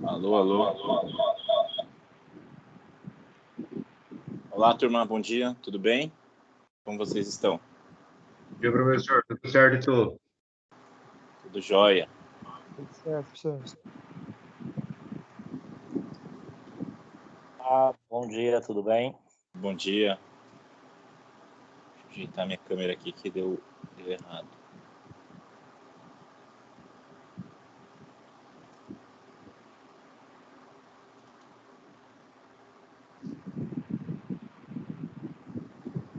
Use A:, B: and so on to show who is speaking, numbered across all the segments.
A: Alô, alô. Olá, turma, bom dia, tudo bem? Como vocês estão?
B: Bom dia, professor. Tudo certo e tu?
A: Tudo jóia.
C: Tudo certo, professor.
D: Bom dia, tudo bem?
A: Bom dia. Deixa eu ajeitar minha câmera aqui que deu errado.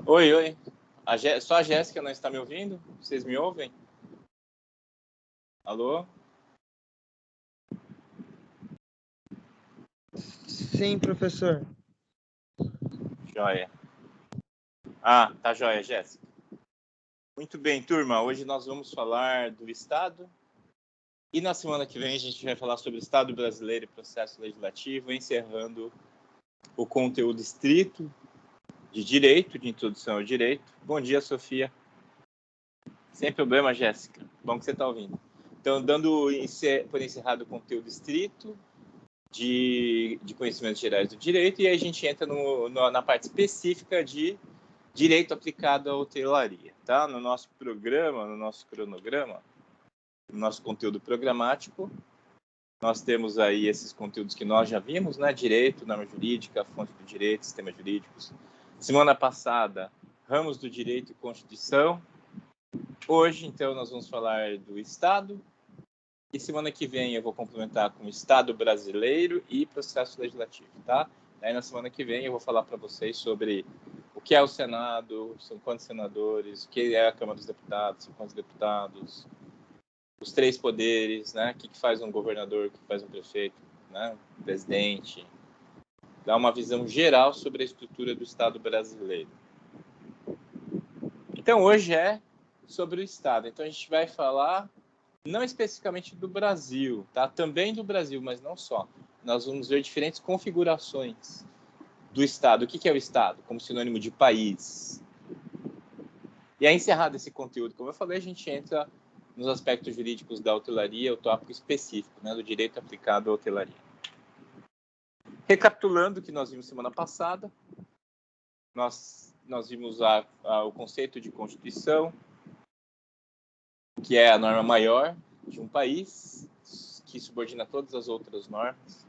A: Oi. Só a Jéssica não está me ouvindo? Vocês me ouvem? Alô?
C: Sim, professor.
A: Jóia. Tá jóia, Jéssica. Muito bem, turma. Hoje nós vamos falar do Estado. E na semana que vem a gente vai falar sobre o Estado brasileiro e processo legislativo, encerrando o conteúdo estrito de direito, de introdução ao direito. Bom dia, Sofia. Sem problema, Jéssica. Bom que você está ouvindo. Então, dando por encerrado o conteúdo estrito de conhecimentos gerais do direito, e aí a gente entra na parte específica de direito aplicado à hotelaria. Tá? No nosso programa, no nosso cronograma, no nosso conteúdo programático, nós temos aí esses conteúdos que nós já vimos, né? Direito, norma jurídica, fonte do direito, sistemas jurídicos. Semana passada, ramos do direito e Constituição. Hoje, então, nós vamos falar do Estado. E semana que vem eu vou complementar com o Estado brasileiro e processo legislativo, tá? Aí na semana que vem eu vou falar para vocês sobre o que é o Senado, são quantos senadores, o que é a Câmara dos Deputados, são quantos deputados, os três poderes, né? O que faz um governador, o que faz um prefeito, né? Um presidente. Dá uma visão geral sobre a estrutura do Estado brasileiro. Então, hoje é sobre o Estado. Então, a gente vai falar não especificamente do Brasil, tá? Também do Brasil, mas não só. Nós vamos ver diferentes configurações do Estado. O que é o Estado? Como sinônimo de país. E aí, encerrado esse conteúdo, como eu falei, a gente entra nos aspectos jurídicos da hotelaria, o tópico específico, né, do direito aplicado à hotelaria. Recapitulando o que nós vimos semana passada, nós vimos o conceito de Constituição, que é a norma maior de um país, que subordina todas as outras normas.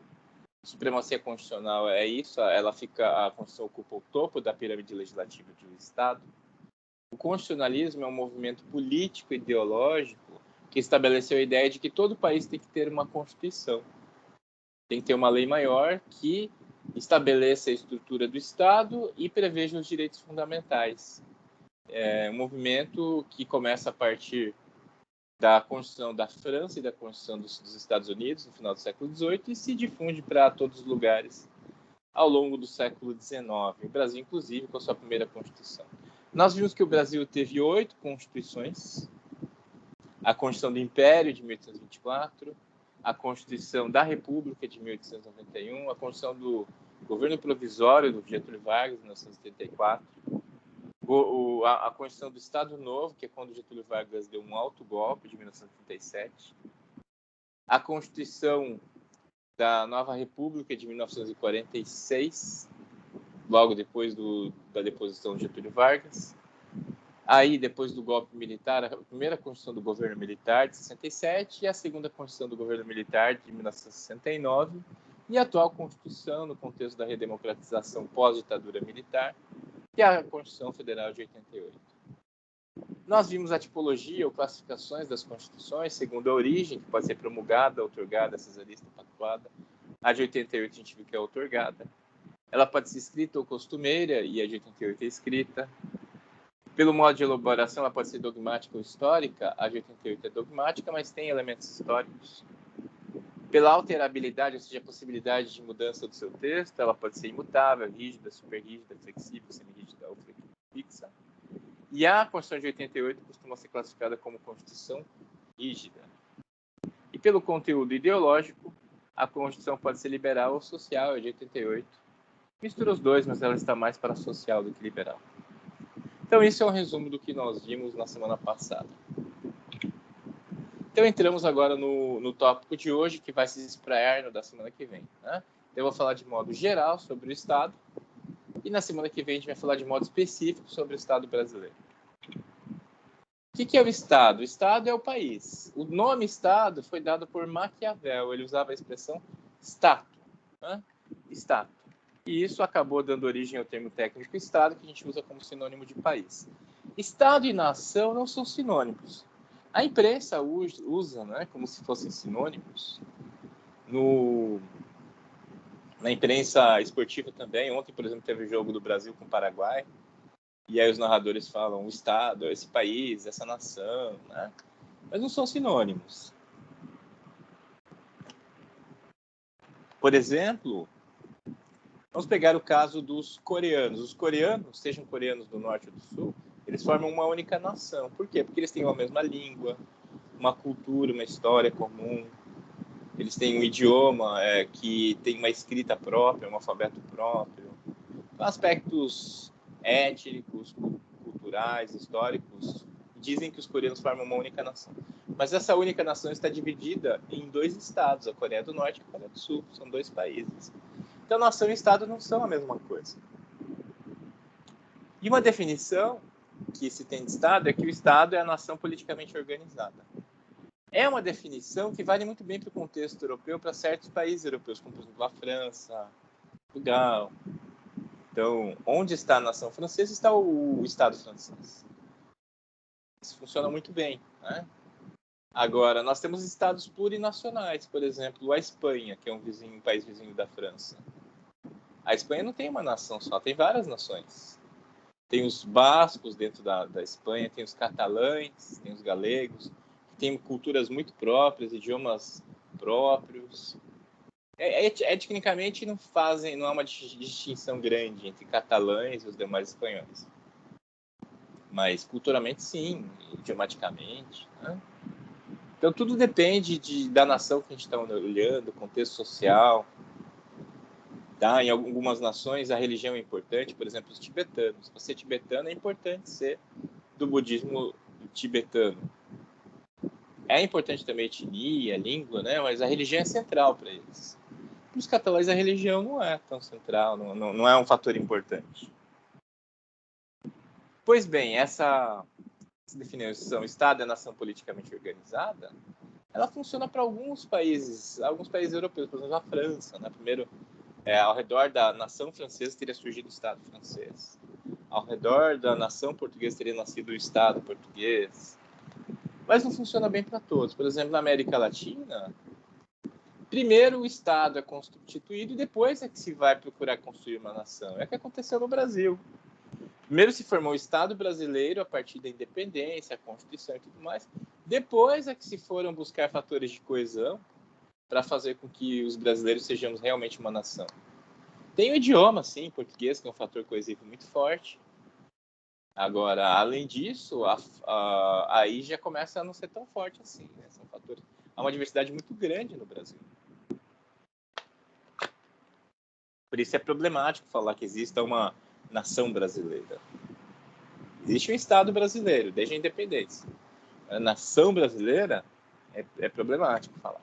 A: Supremacia constitucional é isso, a Constituição ocupa o topo da pirâmide legislativa de um Estado. O constitucionalismo é um movimento político e ideológico que estabeleceu a ideia de que todo país tem que ter uma Constituição. Tem que ter uma lei maior que estabeleça a estrutura do Estado e preveja os direitos fundamentais. É um movimento que começa a partir da Constituição da França e da Constituição dos Estados Unidos, no final do século XVIII, e se difunde para todos os lugares ao longo do século XIX. O Brasil, inclusive, com a sua primeira Constituição. Nós vimos que o Brasil teve 8 constituições. A Constituição do Império, de 1824, a Constituição da República, de 1891, a Constituição do Governo Provisório, do Getúlio Vargas, de 1974, a Constituição do Estado Novo, que é quando Getúlio Vargas deu um autogolpe, de 1937, a Constituição da Nova República, de 1946, logo depois da deposição de Getúlio Vargas. Aí, depois do golpe militar, a primeira Constituição do Governo Militar, de 67, e a segunda Constituição do Governo Militar, de 1969, e a atual Constituição, no contexto da redemocratização pós-ditadura militar, que é a Constituição Federal de 88. Nós vimos a tipologia ou classificações das Constituições, segundo a origem, que pode ser promulgada, outorgada, cesarista, pactuada. A de 88 a gente viu que é outorgada. Ela pode ser escrita ou costumeira, e a de 88 é escrita. Pelo modo de elaboração, ela pode ser dogmática ou histórica. A de 88 é dogmática, mas tem elementos históricos. Pela alterabilidade, ou seja, a possibilidade de mudança do seu texto, ela pode ser imutável, rígida, superrígida, flexível, semi-rígida ou fixa. E a Constituição de 88 costuma ser classificada como Constituição rígida. E pelo conteúdo ideológico, a Constituição pode ser liberal ou social, a de 88. Mistura os dois, mas ela está mais para social do que liberal. Então, isso é um resumo do que nós vimos na semana passada. Então, entramos agora no tópico de hoje, que vai se espraiar no da semana que vem. Né? Eu vou falar de modo geral sobre o Estado, e na semana que vem a gente vai falar de modo específico sobre o Estado brasileiro. O que é o Estado? O Estado é o país. O nome Estado foi dado por Maquiavel. Ele usava a expressão stato. Né? Stato. E isso acabou dando origem ao termo técnico Estado, que a gente usa como sinônimo de país. Estado e nação não são sinônimos. A imprensa usa, né, como se fossem sinônimos. Na imprensa esportiva também. Ontem, por exemplo, teve o jogo do Brasil com o Paraguai. E aí os narradores falam o Estado, esse país, essa nação, né? Mas não são sinônimos. Por exemplo, vamos pegar o caso dos coreanos. Os coreanos, sejam coreanos do norte ou do sul, eles formam uma única nação. Por quê? Porque eles têm uma mesma língua, uma cultura, uma história comum. Eles têm um idioma que tem uma escrita própria, um alfabeto próprio. Aspectos étnicos, culturais, históricos, dizem que os coreanos formam uma única nação. Mas essa única nação está dividida em dois estados, a Coreia do Norte e a Coreia do Sul. São dois países. Então, nação e Estado não são a mesma coisa. E uma definição que se tem de Estado é que o Estado é a nação politicamente organizada. É uma definição que vale muito bem para o contexto europeu, para certos países europeus, como, por exemplo, a França, Portugal. Então, onde está a nação francesa, está o Estado francês. Isso funciona muito bem. Né? Agora, nós temos estados plurinacionais, por exemplo, a Espanha, que é um país vizinho da França. A Espanha não tem uma nação só, tem várias nações. Tem os bascos dentro da Espanha, tem os catalães, tem os galegos, que têm culturas muito próprias, idiomas próprios. Etnicamente não há uma distinção grande entre catalães e os demais espanhóis. Mas culturalmente sim, idiomaticamente. Né? Então tudo depende da nação que a gente está olhando, contexto social. Tá? Em algumas nações a religião é importante, por exemplo, os tibetanos. Você tibetano é importante ser do budismo tibetano. É importante também a etnia, a língua, né? Mas a religião é central para eles. Para os catalães a religião não é tão central, não é um fator importante. Pois bem, essa definição Estado é nação politicamente organizada, ela funciona para alguns países europeus, por exemplo, a França. Né? Primeiro, ao redor da nação francesa teria surgido o Estado francês. Ao redor da nação portuguesa teria nascido o Estado português. Mas não funciona bem para todos. Por exemplo, na América Latina, primeiro o Estado é constituído e depois é que se vai procurar construir uma nação. É o que aconteceu no Brasil. Primeiro se formou o Estado brasileiro a partir da independência, a Constituição e tudo mais. Depois é que se foram buscar fatores de coesão para fazer com que os brasileiros sejamos realmente uma nação. Tem o idioma, sim, português, que é um fator coesivo muito forte. Agora, além disso, aí já começa a não ser tão forte assim. Né? São fatores... Há uma diversidade muito grande no Brasil. Por isso é problemático falar que exista uma nação brasileira. Existe um Estado brasileiro, desde a independência. A nação brasileira é problemático falar.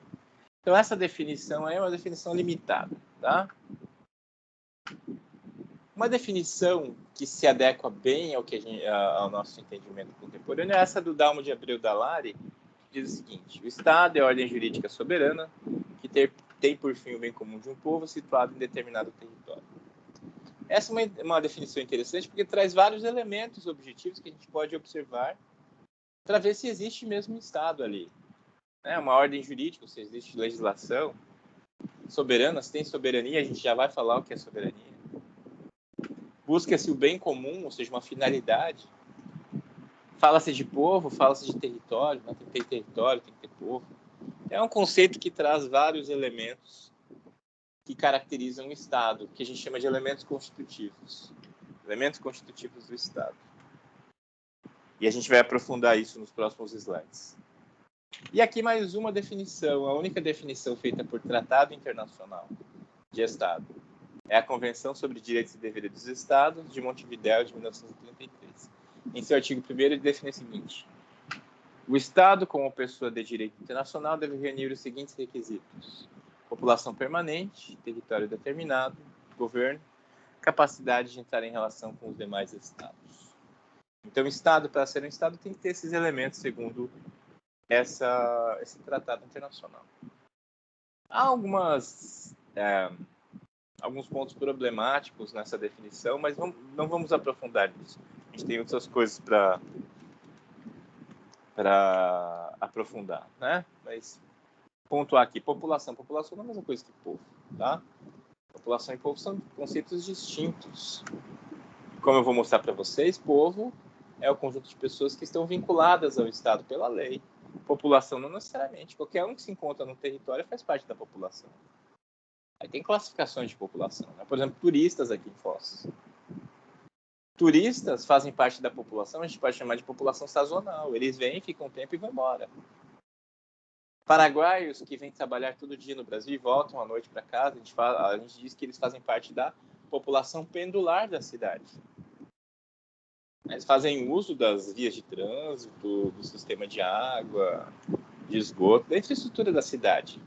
A: Então, essa definição é uma definição limitada. Tá? Uma definição que se adequa bem ao nosso entendimento contemporâneo é essa do Dalmo de Abreu Dallari, que diz o seguinte: o Estado é a ordem jurídica soberana que tem por fim o bem comum de um povo situado em determinado território. Essa é uma definição interessante porque traz vários elementos objetivos que a gente pode observar para ver se existe mesmo um Estado ali. Uma ordem jurídica, se existe legislação soberana, se tem soberania, a gente já vai falar o que é soberania. Busca-se o bem comum, ou seja, uma finalidade. Fala-se de povo, fala-se de território, né? Tem que ter território, tem que ter povo. É um conceito que traz vários elementos que caracterizam o Estado, que a gente chama de elementos constitutivos. Elementos constitutivos do Estado. E a gente vai aprofundar isso nos próximos slides. E aqui mais uma definição, a única definição feita por Tratado Internacional de Estado. É a Convenção sobre Direitos e Deveres dos Estados, de Montevidéu, de 1933. Em seu artigo 1º, ele define o seguinte: O Estado, como pessoa de direito internacional, deve reunir os seguintes requisitos: população permanente, território determinado, governo, capacidade de entrar em relação com os demais Estados. Então, o Estado, para ser um Estado, tem que ter esses elementos, segundo esse tratado internacional. Há alguns pontos problemáticos nessa definição, mas não vamos aprofundar nisso. A gente tem outras coisas para aprofundar, né? Mas pontuar aqui, população. População não é a mesma coisa que povo, tá? População e povo são conceitos distintos. Como eu vou mostrar para vocês, povo é o conjunto de pessoas que estão vinculadas ao Estado pela lei. População não necessariamente. Qualquer um que se encontra no território faz parte da população. Aí tem classificações de população, né? Por exemplo, turistas aqui em Foz. Turistas fazem parte da população, a gente pode chamar de população sazonal. Eles vêm, ficam um tempo e vão embora. Paraguaios que vêm trabalhar todo dia no Brasil e voltam à noite para casa, a gente diz que eles fazem parte da população pendular da cidade. Eles fazem uso das vias de trânsito, do sistema de água, de esgoto, da infraestrutura da cidade.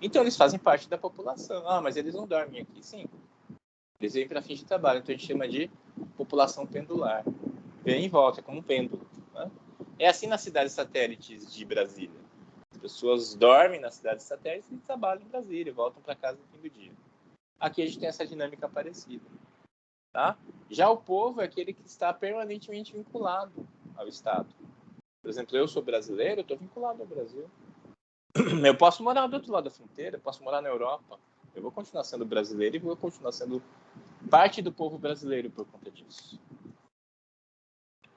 A: Então, eles fazem parte da população. Ah, mas eles não dormem aqui. Sim. Eles vêm para fins de trabalho. Então, a gente chama de população pendular. Vem e volta, é como um pêndulo. Né? É assim nas cidades satélites de Brasília. As pessoas dormem nas cidades satélites e trabalham em Brasília, voltam para casa no fim do dia. Aqui a gente tem essa dinâmica parecida. Tá? Já o povo é aquele que está permanentemente vinculado ao Estado. Por exemplo, eu sou brasileiro, eu estou vinculado ao Brasil. Eu posso morar do outro lado da fronteira, posso morar na Europa. Eu vou continuar sendo brasileiro e vou continuar sendo parte do povo brasileiro por conta disso.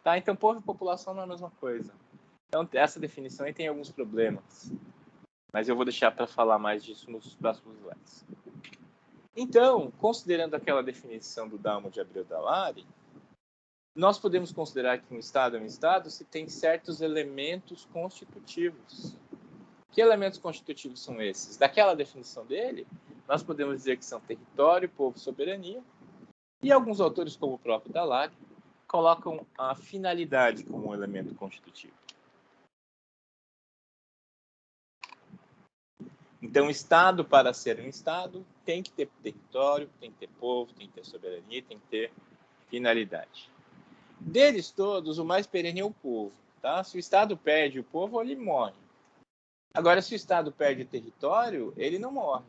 A: Tá? Então, povo e população não é a mesma coisa. Então, essa definição aí tem alguns problemas. Mas eu vou deixar para falar mais disso nos próximos slides. Então, considerando aquela definição do Dalmo de Abreu Dallari, nós podemos considerar que um Estado é um Estado se tem certos elementos constitutivos. Que elementos constitutivos são esses? Daquela definição dele, nós podemos dizer que são território, povo, soberania, e alguns autores, como o próprio Dallari, colocam a finalidade como um elemento constitutivo. Então, o Estado, para ser um Estado, tem que ter território, tem que ter povo, tem que ter soberania, tem que ter finalidade. Deles todos, o mais perene é o povo. Tá? Se o Estado perde o povo, ele morre. Agora, se o Estado perde o território, ele não morre.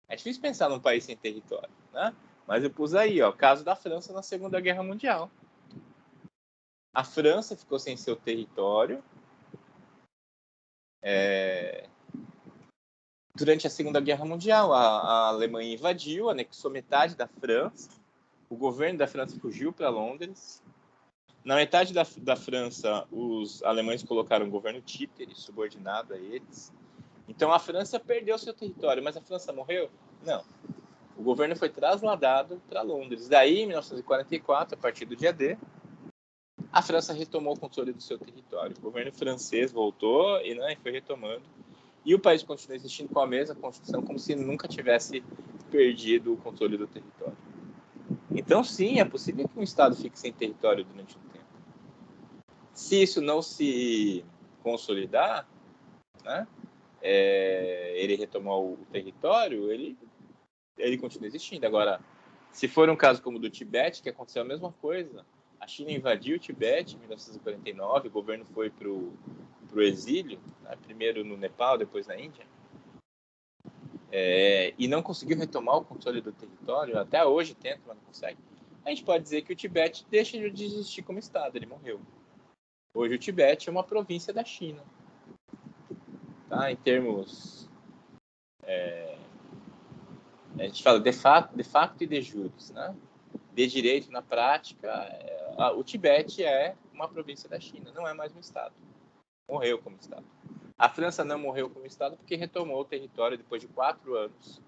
A: É difícil pensar num país sem território, né? Mas eu pus aí, ó, o caso da França na Segunda Guerra Mundial. A França ficou sem seu território durante a Segunda Guerra Mundial. A Alemanha invadiu, anexou metade da França. O governo da França fugiu para Londres. Na metade da França, os alemães colocaram um governo títere, subordinado a eles. Então, a França perdeu seu território, mas a França morreu? Não. O governo foi trasladado para Londres. Daí, em 1944, a partir do dia D, a França retomou o controle do seu território. O governo francês voltou e foi retomando. E o país continua existindo com a mesma Constituição, como se nunca tivesse perdido o controle do território. Então, sim, é possível que um Estado fique sem território durante um tempo. Se isso não se consolidar, né, ele retomar o território, ele continua existindo. Agora, se for um caso como o do Tibete, que aconteceu a mesma coisa, a China invadiu o Tibete em 1949, o governo foi para o exílio, né, primeiro no Nepal, depois na Índia, e não conseguiu retomar o controle do território, até hoje tenta, mas não consegue. A gente pode dizer que o Tibete deixa de existir como Estado, ele morreu. Hoje o Tibete é uma província da China. Tá? Em termos... a gente fala de facto e de jure, né? De direito, na prática, o Tibete é uma província da China, não é mais um Estado. Morreu como Estado. A França não morreu como Estado porque retomou o território depois de 4 anos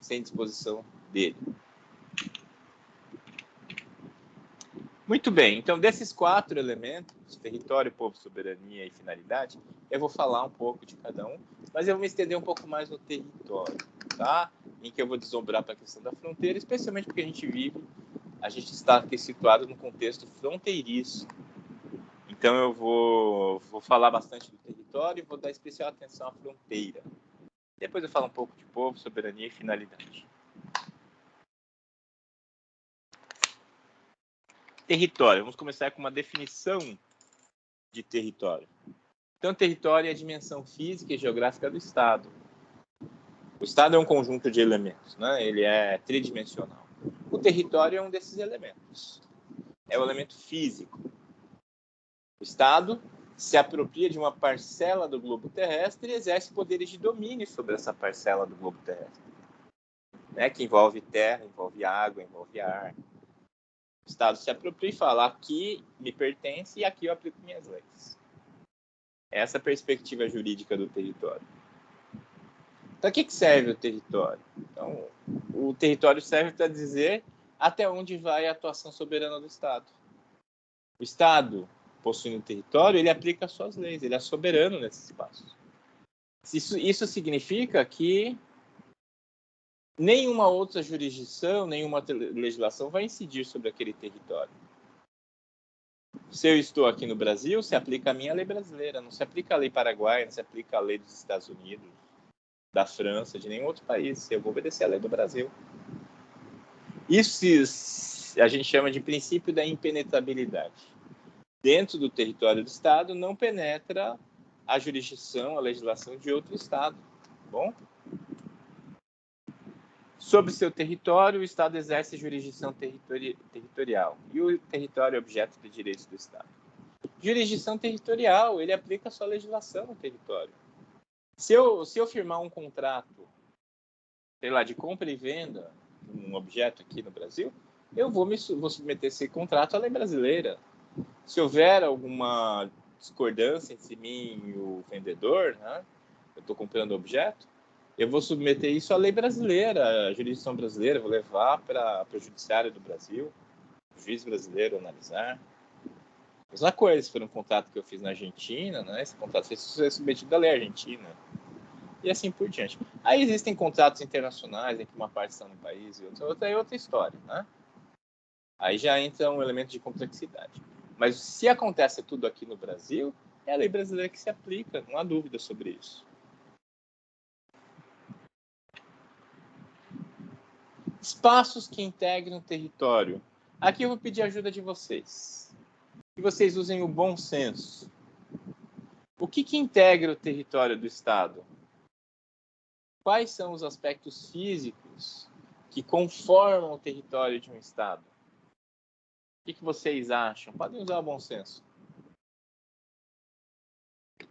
A: sem disposição dele. Muito bem, então desses 4 elementos, território, povo, soberania e finalidade, eu vou falar um pouco de cada um, mas eu vou me estender um pouco mais no território, tá? Em que eu vou desdobrar para a questão da fronteira, especialmente porque a gente está aqui situado num contexto fronteiriço, em Então eu vou falar bastante do território e vou dar especial atenção à fronteira. Depois eu falo um pouco de povo, soberania e finalidade. Território. Vamos começar com uma definição de território. Então, território é a dimensão física e geográfica do Estado. O Estado é um conjunto de elementos, né? Ele é tridimensional. O território é um desses elementos. É o elemento físico. O Estado se apropria de uma parcela do globo terrestre e exerce poderes de domínio sobre essa parcela do globo terrestre, né? Que envolve terra, envolve água, envolve ar. O Estado se apropria e fala: aqui me pertence e aqui eu aplico minhas leis. Essa é a perspectiva jurídica do território. Para que serve o território? Então, o território serve para dizer até onde vai a atuação soberana do Estado. O Estado, possuindo território, ele aplica as suas leis, ele é soberano nesse espaço. Isso significa que nenhuma outra jurisdição, nenhuma legislação vai incidir sobre aquele território. Se eu estou aqui no Brasil, se aplica a minha lei brasileira, não se aplica a lei paraguaia, não se aplica a lei dos Estados Unidos, da França, de nenhum outro país. Eu vou obedecer a lei do Brasil. Isso a gente chama de princípio da impenetrabilidade. Dentro do território do Estado não penetra a jurisdição, a legislação de outro Estado. Bom? Sobre seu território, o Estado exerce jurisdição territorial e o território é objeto de direitos do Estado. Jurisdição territorial, ele aplica a sua legislação no território. Se eu firmar um contrato, sei lá, de compra e venda de um objeto aqui no Brasil, eu vou submeter esse contrato à lei brasileira. Se houver alguma discordância entre mim e o vendedor, né, eu estou comprando o objeto, eu vou submeter isso à lei brasileira, à jurisdição brasileira, vou levar para o judiciário do Brasil, o juiz brasileiro analisar. Mesma coisa, se for um contrato que eu fiz na Argentina, né, esse contrato foi submetido à lei argentina. E assim por diante. Aí existem contratos internacionais em que uma parte está no país e outra é outra história, né? Aí já entra um elemento de complexidade. Mas se acontece tudo aqui no Brasil, é a lei brasileira que se aplica, não há dúvida sobre isso. Espaços que integram o território. Aqui eu vou pedir a ajuda de vocês. Que vocês usem o bom senso. O que integra o território do Estado? Quais são os aspectos físicos que conformam o território de um Estado? O que vocês acham? Podem usar o bom senso. O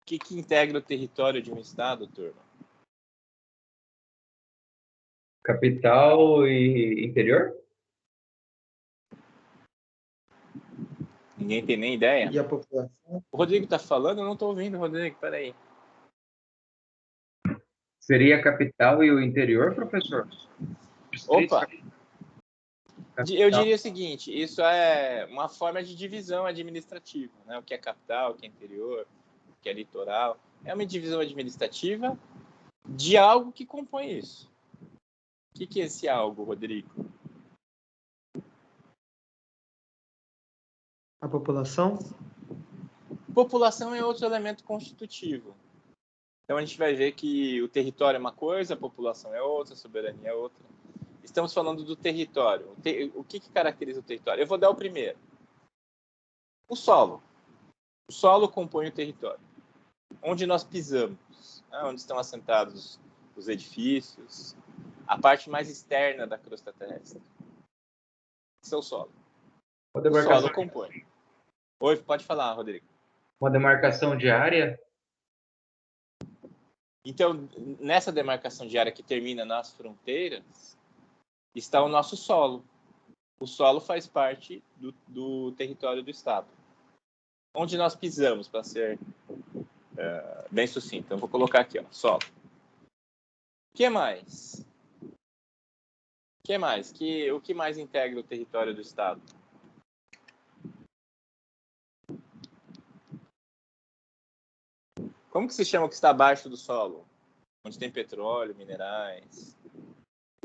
A: que integra o território de um Estado, turma?
B: Capital e interior?
A: Ninguém tem nem ideia?
C: E a população?
A: O Rodrigo está falando? Eu não estou ouvindo, Rodrigo. Peraí.
B: Seria a capital e o interior, professor?
A: Opa!
B: Capital.
A: Eu diria o seguinte, isso é uma forma de divisão administrativa, né? O que é capital, o que é interior, o que é litoral. É uma divisão administrativa de algo que compõe isso. O que é esse algo, Rodrigo?
C: A população?
A: População é outro elemento constitutivo. Então a gente vai ver que o território é uma coisa, a população é outra, a soberania é outra. Estamos falando do território. O que caracteriza o território? Eu vou dar o primeiro. O solo. O solo compõe o território. Onde nós pisamos, né? Onde estão assentados os edifícios, a parte mais externa da crosta terrestre. Esse é o solo. O solo compõe. Oi, pode falar, Rodrigo.
B: Uma demarcação de área?
A: Então, nessa demarcação de área que termina nas fronteiras, está o nosso solo. O solo faz parte do território do Estado. Onde nós pisamos, para ser bem sucinto. Então, vou colocar aqui, ó, solo. O que mais? O que mais integra o território do Estado? Como que se chama o que está abaixo do solo? Onde tem petróleo, minerais,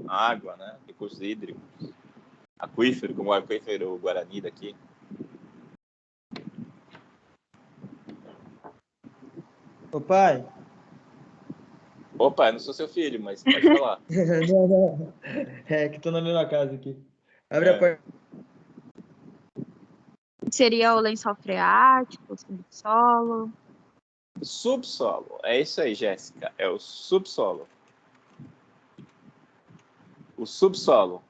A: água, né? Recursos hídricos, aquífero, como o aquífero Guarani daqui.
C: Ô, pai.
A: Opa, eu não sou seu filho, mas pode falar.
C: Não. É que tô na mesma casa aqui. Abre a
A: É.
C: porta.
E: Seria o lençol freático, o subsolo.
A: Subsolo. É isso aí, Jéssica. É o subsolo. O subsolo.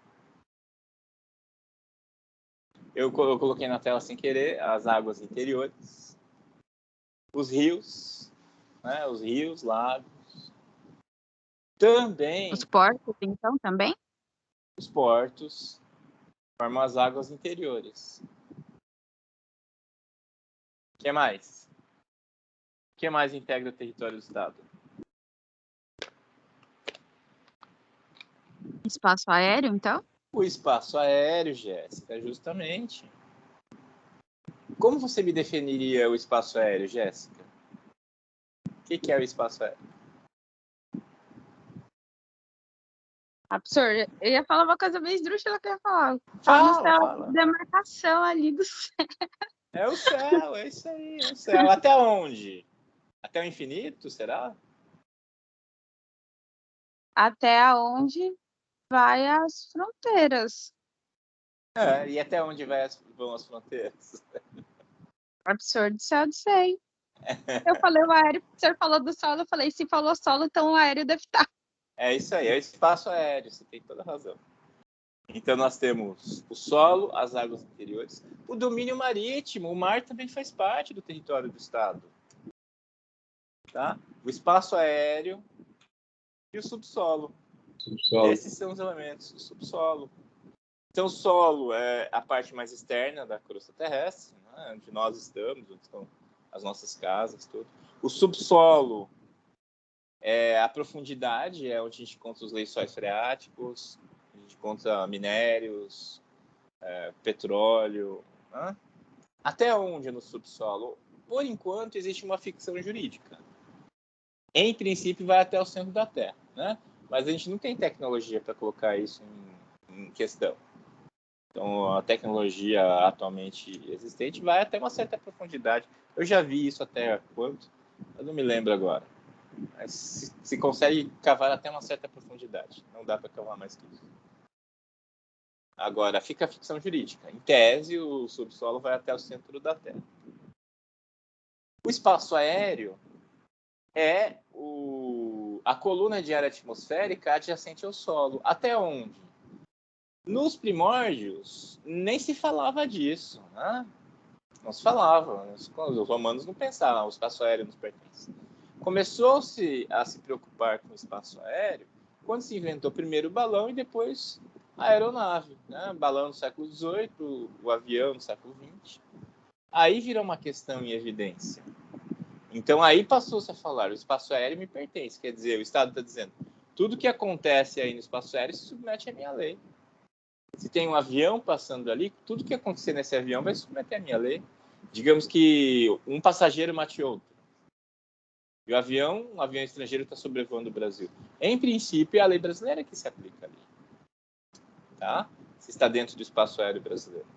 A: Eu coloquei na tela sem querer as águas interiores, os rios, né? Os rios, lagos. Também
E: Os portos, então, também?
A: os portos formam as águas interiores. O que mais? O que mais integra o território do Estado?
E: Espaço aéreo, então?
A: O espaço aéreo, Jéssica, justamente. Como você me definiria o espaço aéreo, Jéssica? O que é o espaço aéreo?
E: Absurdo. Eu ia falar uma coisa bem esdrúxula que eu ia falar.
A: Fala.
E: Demarcação ali do céu.
A: É o céu, é isso aí, é o céu. Até onde? Até o infinito, será?
E: Até onde vai as fronteiras.
A: É, e até onde vão as fronteiras?
E: Absurdo, céu, não sei. Eu falei o aéreo, o senhor falou do solo, eu falei, se falou solo, então o aéreo deve estar.
A: É isso aí, é o espaço aéreo, você tem toda a razão. Então nós temos o solo, as águas interiores, o domínio marítimo, o mar também faz parte do território do Estado. Tá? O espaço aéreo e o subsolo.
B: Subsolo.
A: Esses são os elementos do subsolo. Então, o solo é a parte mais externa da crosta terrestre, né, onde nós estamos, onde estão as nossas casas, tudo. O subsolo é a profundidade, é onde a gente encontra os lençóis freáticos, a gente encontra minérios, petróleo. Né? Até onde no subsolo? Por enquanto, existe uma ficção jurídica. Em princípio, vai até o centro da Terra, né? Mas a gente não tem tecnologia para colocar isso em questão. Então, a tecnologia atualmente existente vai até uma certa profundidade. Eu já vi isso até quanto? Eu não me lembro agora. Mas se consegue cavar até uma certa profundidade. Não dá para cavar mais que isso. Agora, fica a ficção jurídica. Em tese, o subsolo vai até o centro da Terra. O espaço aéreo é a coluna de ar atmosférica adjacente ao solo. Até onde? Nos primórdios, nem se falava disso, né? Não se falava. Os romanos não pensavam, o espaço aéreo nos pertence. Começou-se a se preocupar com o espaço aéreo quando se inventou primeiro o balão e depois a aeronave. Né? Balão no século XVIII, o avião no século XX. Aí virou uma questão em evidência. Então aí passou-se a falar, o espaço aéreo me pertence. Quer dizer, o Estado está dizendo, tudo que acontece aí no espaço aéreo se submete à minha lei. Se tem um avião passando ali, tudo que acontecer nesse avião vai submeter à minha lei. Digamos que um passageiro mate outro. E um avião estrangeiro está sobrevoando o Brasil. Em princípio, é a lei brasileira que se aplica ali. Tá? Se está dentro do espaço aéreo brasileiro.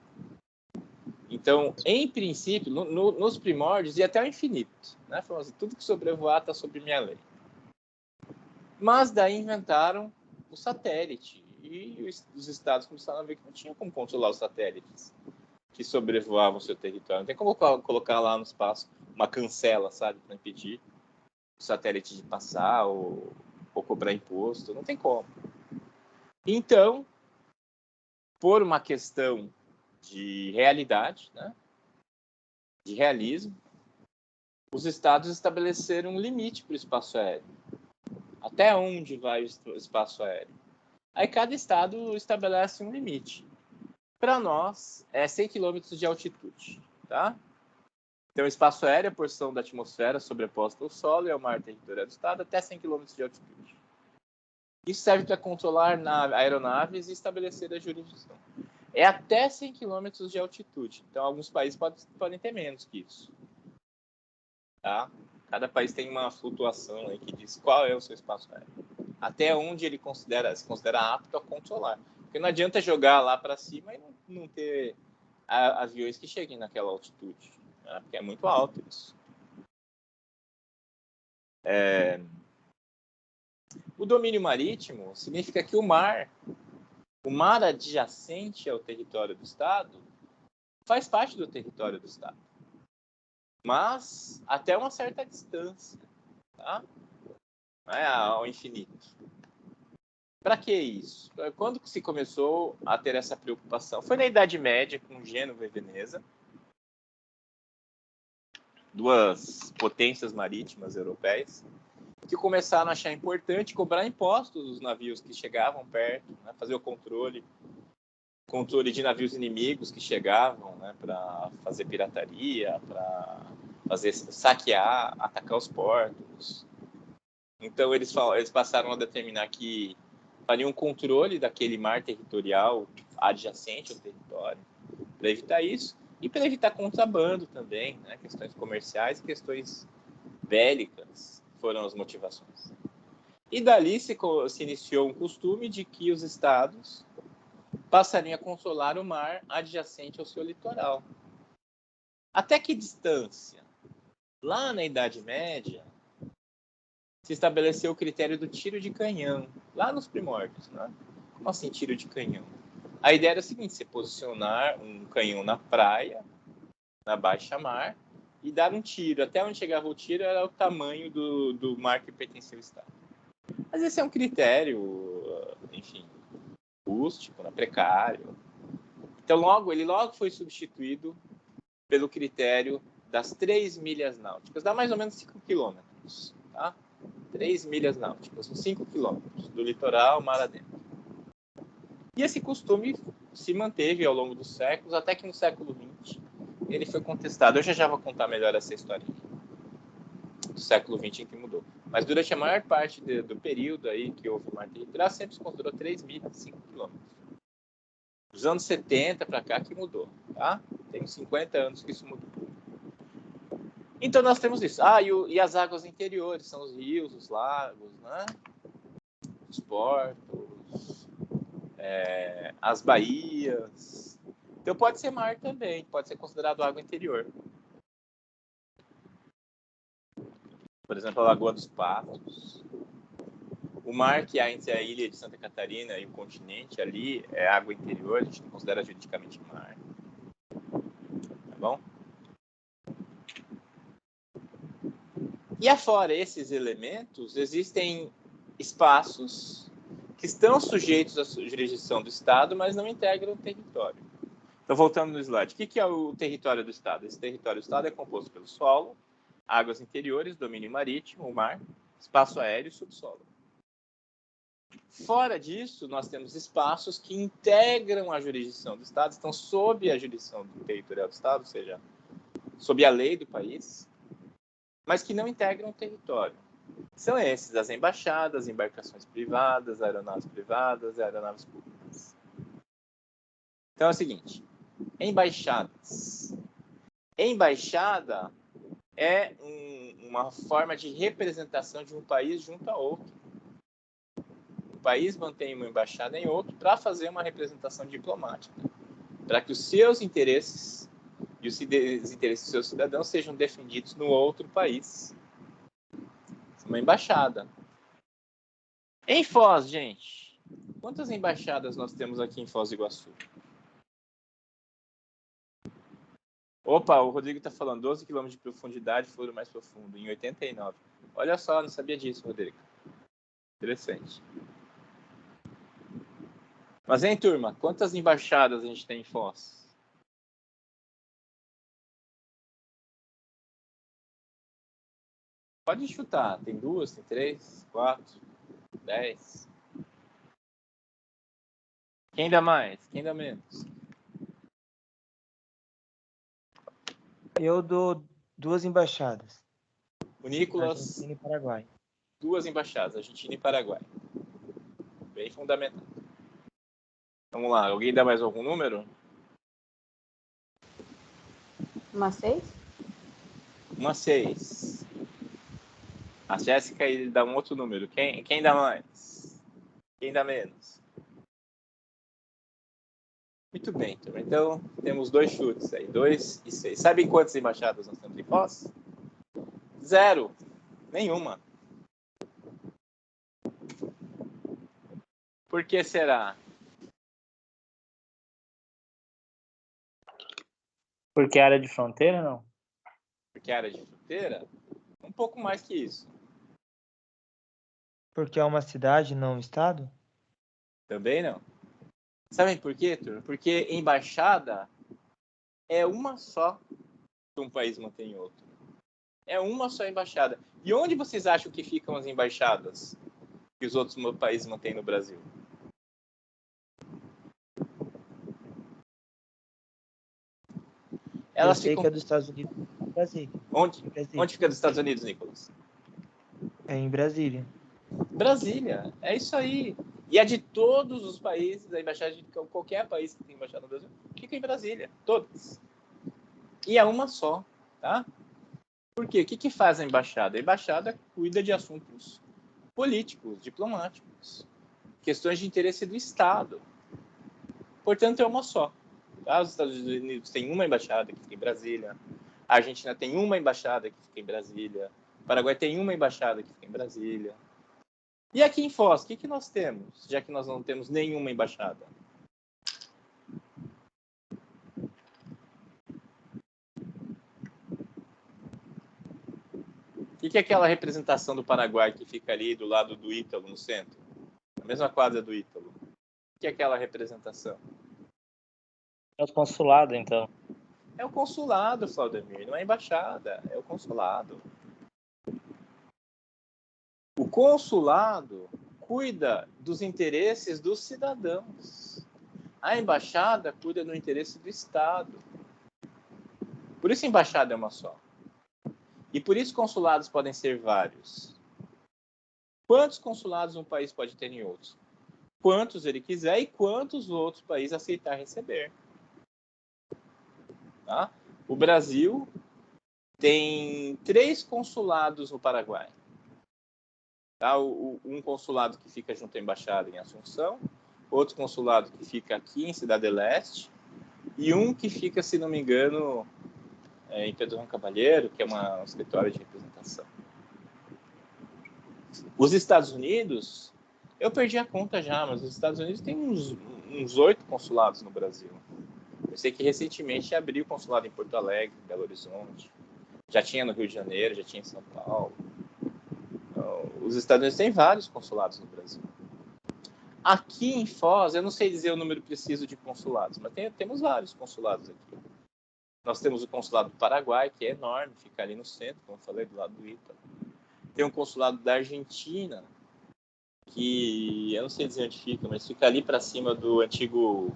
A: Então, em princípio, nos primórdios e até o infinito, né? Falando assim, tudo que sobrevoar está sob minha lei. Mas daí inventaram o satélite. E os estados começaram a ver que não tinha como controlar os satélites que sobrevoavam o seu território. Não tem como colocar lá no espaço uma cancela, sabe, para impedir o satélite de passar ou cobrar imposto. Não tem como. Então, por uma questão de realidade, né, de realismo, os estados estabeleceram um limite para o espaço aéreo. Até onde vai o espaço aéreo? Aí cada estado estabelece um limite. Para nós, é 100 km de altitude. Tá? Então, o espaço aéreo é a porção da atmosfera sobreposta ao solo e ao mar territorial do estado até 100 km de altitude. Isso serve para controlar aeronaves e estabelecer a jurisdição. É até 100 km de altitude. Então, alguns países podem ter menos que isso. Tá? Cada país tem uma flutuação aí que diz qual é o seu espaço aéreo. Até onde ele se considera apto a controlar. Porque não adianta jogar lá para cima e não ter aviões que cheguem naquela altitude. Né? Porque é muito alto isso. O domínio marítimo significa que o mar adjacente ao território do Estado faz parte do território do Estado, mas até uma certa distância, tá? Não é ao infinito. Para que isso? Quando que se começou a ter essa preocupação? Foi na Idade Média, com Gênova e Veneza, duas potências marítimas europeias, que começaram a achar importante cobrar impostos dos navios que chegavam perto, né, fazer o controle de navios inimigos que chegavam, né, para fazer pirataria, para fazer saquear, atacar os portos. Então eles passaram a determinar que fariam um controle daquele mar territorial adjacente ao território, para evitar isso e para evitar contrabando também, né, questões comerciais e questões bélicas foram as motivações. E dali se iniciou um costume de que os estados passariam a controlar o mar adjacente ao seu litoral. Até que distância? Lá na Idade Média, se estabeleceu o critério do tiro de canhão, lá nos primórdios, né? Como assim tiro de canhão? A ideia era a seguinte: você posicionar um canhão na praia, na baixa mar, e dar um tiro. Até onde chegava o tiro era o tamanho do mar que pertencia ao Estado. Mas esse é um critério, enfim, rústico, né, precário. Então, ele logo foi substituído pelo critério das 3 milhas náuticas. Dá mais ou menos 5 quilômetros, tá? 3 milhas náuticas, uns 5 quilômetros do litoral, mar adentro. E esse costume se manteve ao longo dos séculos, até que no século XX ele foi contestado. Eu já vou contar melhor essa história do século XX em que mudou. Mas durante a maior parte do período aí que houve o mar territorial, sempre se considerou 3 milhas, 5 quilômetros. Dos anos 70 para cá que mudou, tá? Tem uns 50 anos que isso mudou. Então nós temos isso. E as águas interiores, são os rios, os lagos, né? Os portos, as baías. Então pode ser mar também, pode ser considerado água interior. Por exemplo, a Lagoa dos Patos. O mar que há entre a ilha de Santa Catarina e o continente ali é água interior, a gente não considera juridicamente mar. Tá bom? E afora esses elementos, existem espaços que estão sujeitos à jurisdição do Estado, mas não integram o território. Então, voltando no slide, o que é o território do Estado? Esse território do Estado é composto pelo solo, águas interiores, domínio marítimo, o mar, espaço aéreo e subsolo. Fora disso, nós temos espaços que integram a jurisdição do Estado, estão sob a jurisdição do territorial do Estado, ou seja, sob a lei do país, mas que não integram o território. São esses: as embaixadas, embarcações privadas, aeronaves privadas e aeronaves públicas. Então é o seguinte: embaixadas. Embaixada é uma forma de representação de um país junto a outro. O país mantém uma embaixada em outro para fazer uma representação diplomática, para que os seus interesses e os interesses dos seus cidadãos sejam defendidos no outro país. Uma embaixada. Em Foz, gente, quantas embaixadas nós temos aqui em Foz do Iguaçu? Opa, o Rodrigo está falando 12 km de profundidade, furo mais profundo, em 89. Olha só, não sabia disso, Rodrigo. Interessante. Mas, hein, turma, quantas embaixadas a gente tem em Foz? Pode chutar. Tem 2, tem 3, 4, 10. Quem dá mais? Quem dá menos?
C: Eu dou 2 embaixadas.
A: O Nicolas,
C: Argentina e Paraguai.
A: 2 embaixadas, Argentina e Paraguai. Bem fundamental. Vamos lá, alguém dá mais algum número?
E: Uma 6?
A: Uma 6. A Jéssica dá um outro número. Quem dá mais? Quem dá menos? Muito bem, turma. Então, temos 2 chutes aí, 2 e 6. Sabem quantas embaixadas nós temos em Foz? 0. Nenhuma. Por que será?
D: Porque é área de fronteira, não?
A: Porque é área de fronteira? Um pouco mais que isso.
C: Porque é uma cidade, não um estado?
A: Também não. Sabem por quê, turma? Porque embaixada é uma só que um país mantém em outro. É uma só embaixada. E onde vocês acham que ficam as embaixadas que os outros países mantêm no Brasil?
C: Eu
A: Elas
C: sei
A: ficam...
C: que é dos Estados Unidos e Brasília.
A: Onde?
C: Em Brasília.
A: Onde fica dos Estados Unidos, Nicolas?
C: É em Brasília.
A: Brasília. É isso aí. E é de todos os países, a embaixada de qualquer país que tem embaixada no Brasil, fica em Brasília. Todas. E é uma só, tá? Por quê? O que faz a embaixada? A embaixada cuida de assuntos políticos, diplomáticos, questões de interesse do Estado. Portanto, é uma só. Tá? Os Estados Unidos têm uma embaixada que fica em Brasília. A Argentina tem uma embaixada que fica em Brasília. O Paraguai tem uma embaixada que fica em Brasília. E aqui em Foz, o que nós temos, já que nós não temos nenhuma embaixada? O que é aquela representação do Paraguai que fica ali do lado do Ítalo, no centro? Na mesma quadra do Ítalo. O que é aquela representação?
D: É o consulado, então.
A: É o consulado, Claudemir, não é a embaixada, é o consulado. O consulado cuida dos interesses dos cidadãos. A embaixada cuida do interesse do Estado. Por isso a embaixada é uma só. E por isso consulados podem ser vários. Quantos consulados um país pode ter em outros? Quantos ele quiser e quantos outros países aceitar receber. Tá? O Brasil tem 3 consulados no Paraguai. Tá? Um consulado que fica junto à embaixada em Assunção, outro consulado que fica aqui em Cidade Leste, e um que fica, se não me engano, em Pedro Juan Cavalheiro, que é um escritório de representação. Os Estados Unidos, eu perdi a conta já, mas os Estados Unidos têm uns 8 consulados no Brasil. Eu sei que recentemente abriu o consulado em Porto Alegre, em Belo Horizonte, já tinha no Rio de Janeiro, já tinha em São Paulo. Os Estados Unidos têm vários consulados no Brasil. Aqui em Foz, eu não sei dizer o número preciso de consulados, mas temos vários consulados aqui. Nós temos o consulado do Paraguai, que é enorme, fica ali no centro, como eu falei, do lado do Ítalo. Tem um consulado da Argentina, que eu não sei dizer onde fica, mas fica ali para cima do antigo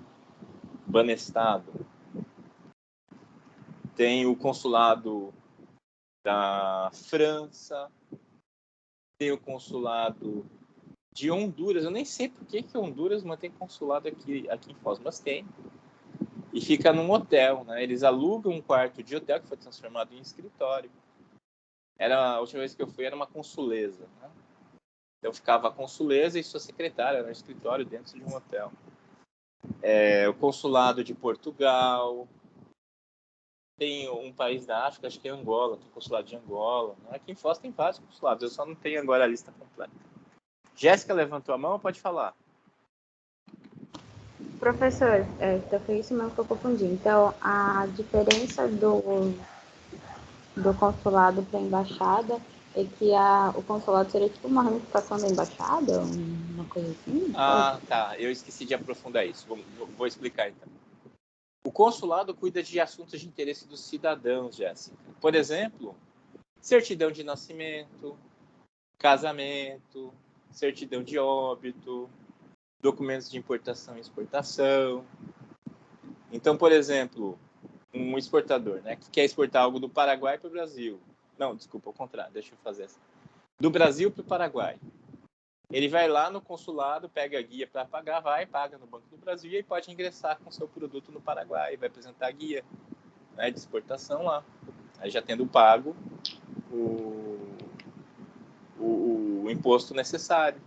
A: Banestado. Tem o consulado da França, tem o consulado de Honduras. Eu nem sei por que Honduras mantém consulado aqui em Foz, mas tem. E fica num hotel, né? Eles alugam um quarto de hotel que foi transformado em escritório. A última vez que eu fui era uma consuleza, né? Então ficava a consuleza e sua secretária, era um escritório dentro de um hotel. O consulado de Portugal, tem um país da África, acho que é Angola, tem consulado de Angola. Aqui em Foz tem vários consulados, eu só não tenho agora a lista completa. Jéssica levantou a mão, pode falar.
F: Professor, então foi isso mesmo que eu confundi. Então, a diferença do consulado para a embaixada é que o consulado seria tipo uma ramificação da embaixada, uma coisa assim?
A: Ah, tá. Eu esqueci de aprofundar isso. Vou explicar então. O consulado cuida de assuntos de interesse dos cidadãos, Jéssica. Por exemplo, certidão de nascimento, casamento, certidão de óbito, documentos de importação e exportação. Então, por exemplo, um exportador, né, que quer exportar algo do Paraguai para o Brasil. Não, desculpa, ao contrário, deixa eu fazer essa. Do Brasil para o Paraguai. Ele vai lá no consulado, pega a guia para pagar, paga no Banco do Brasil e aí pode ingressar com seu produto no Paraguai, vai apresentar a guia, né, de exportação lá. Aí já tendo pago o imposto necessário.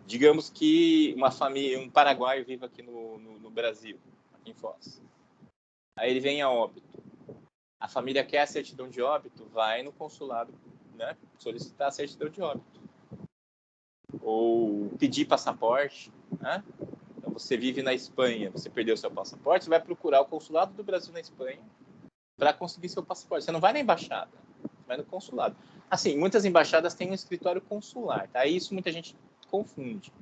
A: Digamos que uma família, um paraguaio vive aqui no Brasil, aqui em Foz. Aí ele vem a óbito. A família quer a certidão de óbito, vai no consulado, né, solicitar a certidão de óbito. ou pedir passaporte, né? Então, você vive na Espanha, você perdeu seu passaporte, você vai procurar o consulado do Brasil na Espanha para conseguir seu passaporte. Você não vai na embaixada, você vai no consulado. Assim, muitas embaixadas têm um escritório consular, tá? Isso muita gente confunde.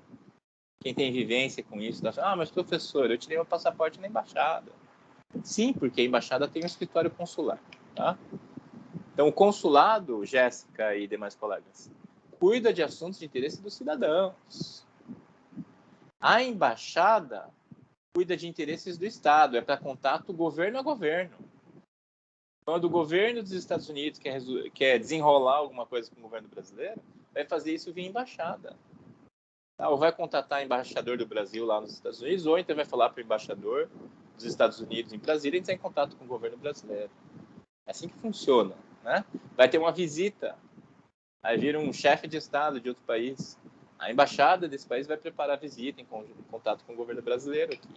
A: Quem tem vivência com isso, tá? Mas professor, eu tirei meu passaporte na embaixada. Sim, porque a embaixada tem um escritório consular, tá? Então, o consulado, Jéssica e demais colegas, cuida de assuntos de interesse dos cidadãos. A embaixada cuida de interesses do Estado, é para contato governo a governo. Quando o governo dos Estados Unidos quer desenrolar alguma coisa com o governo brasileiro, vai fazer isso via embaixada. Tá? Ou vai contatar o embaixador do Brasil lá nos Estados Unidos, ou então vai falar para o embaixador dos Estados Unidos em Brasília e entrar em contato com o governo brasileiro. É assim que funciona, né? Vai ter uma visita, aí vira um chefe de Estado de outro país. A embaixada desse país vai preparar a visita em contato com o governo brasileiro aqui.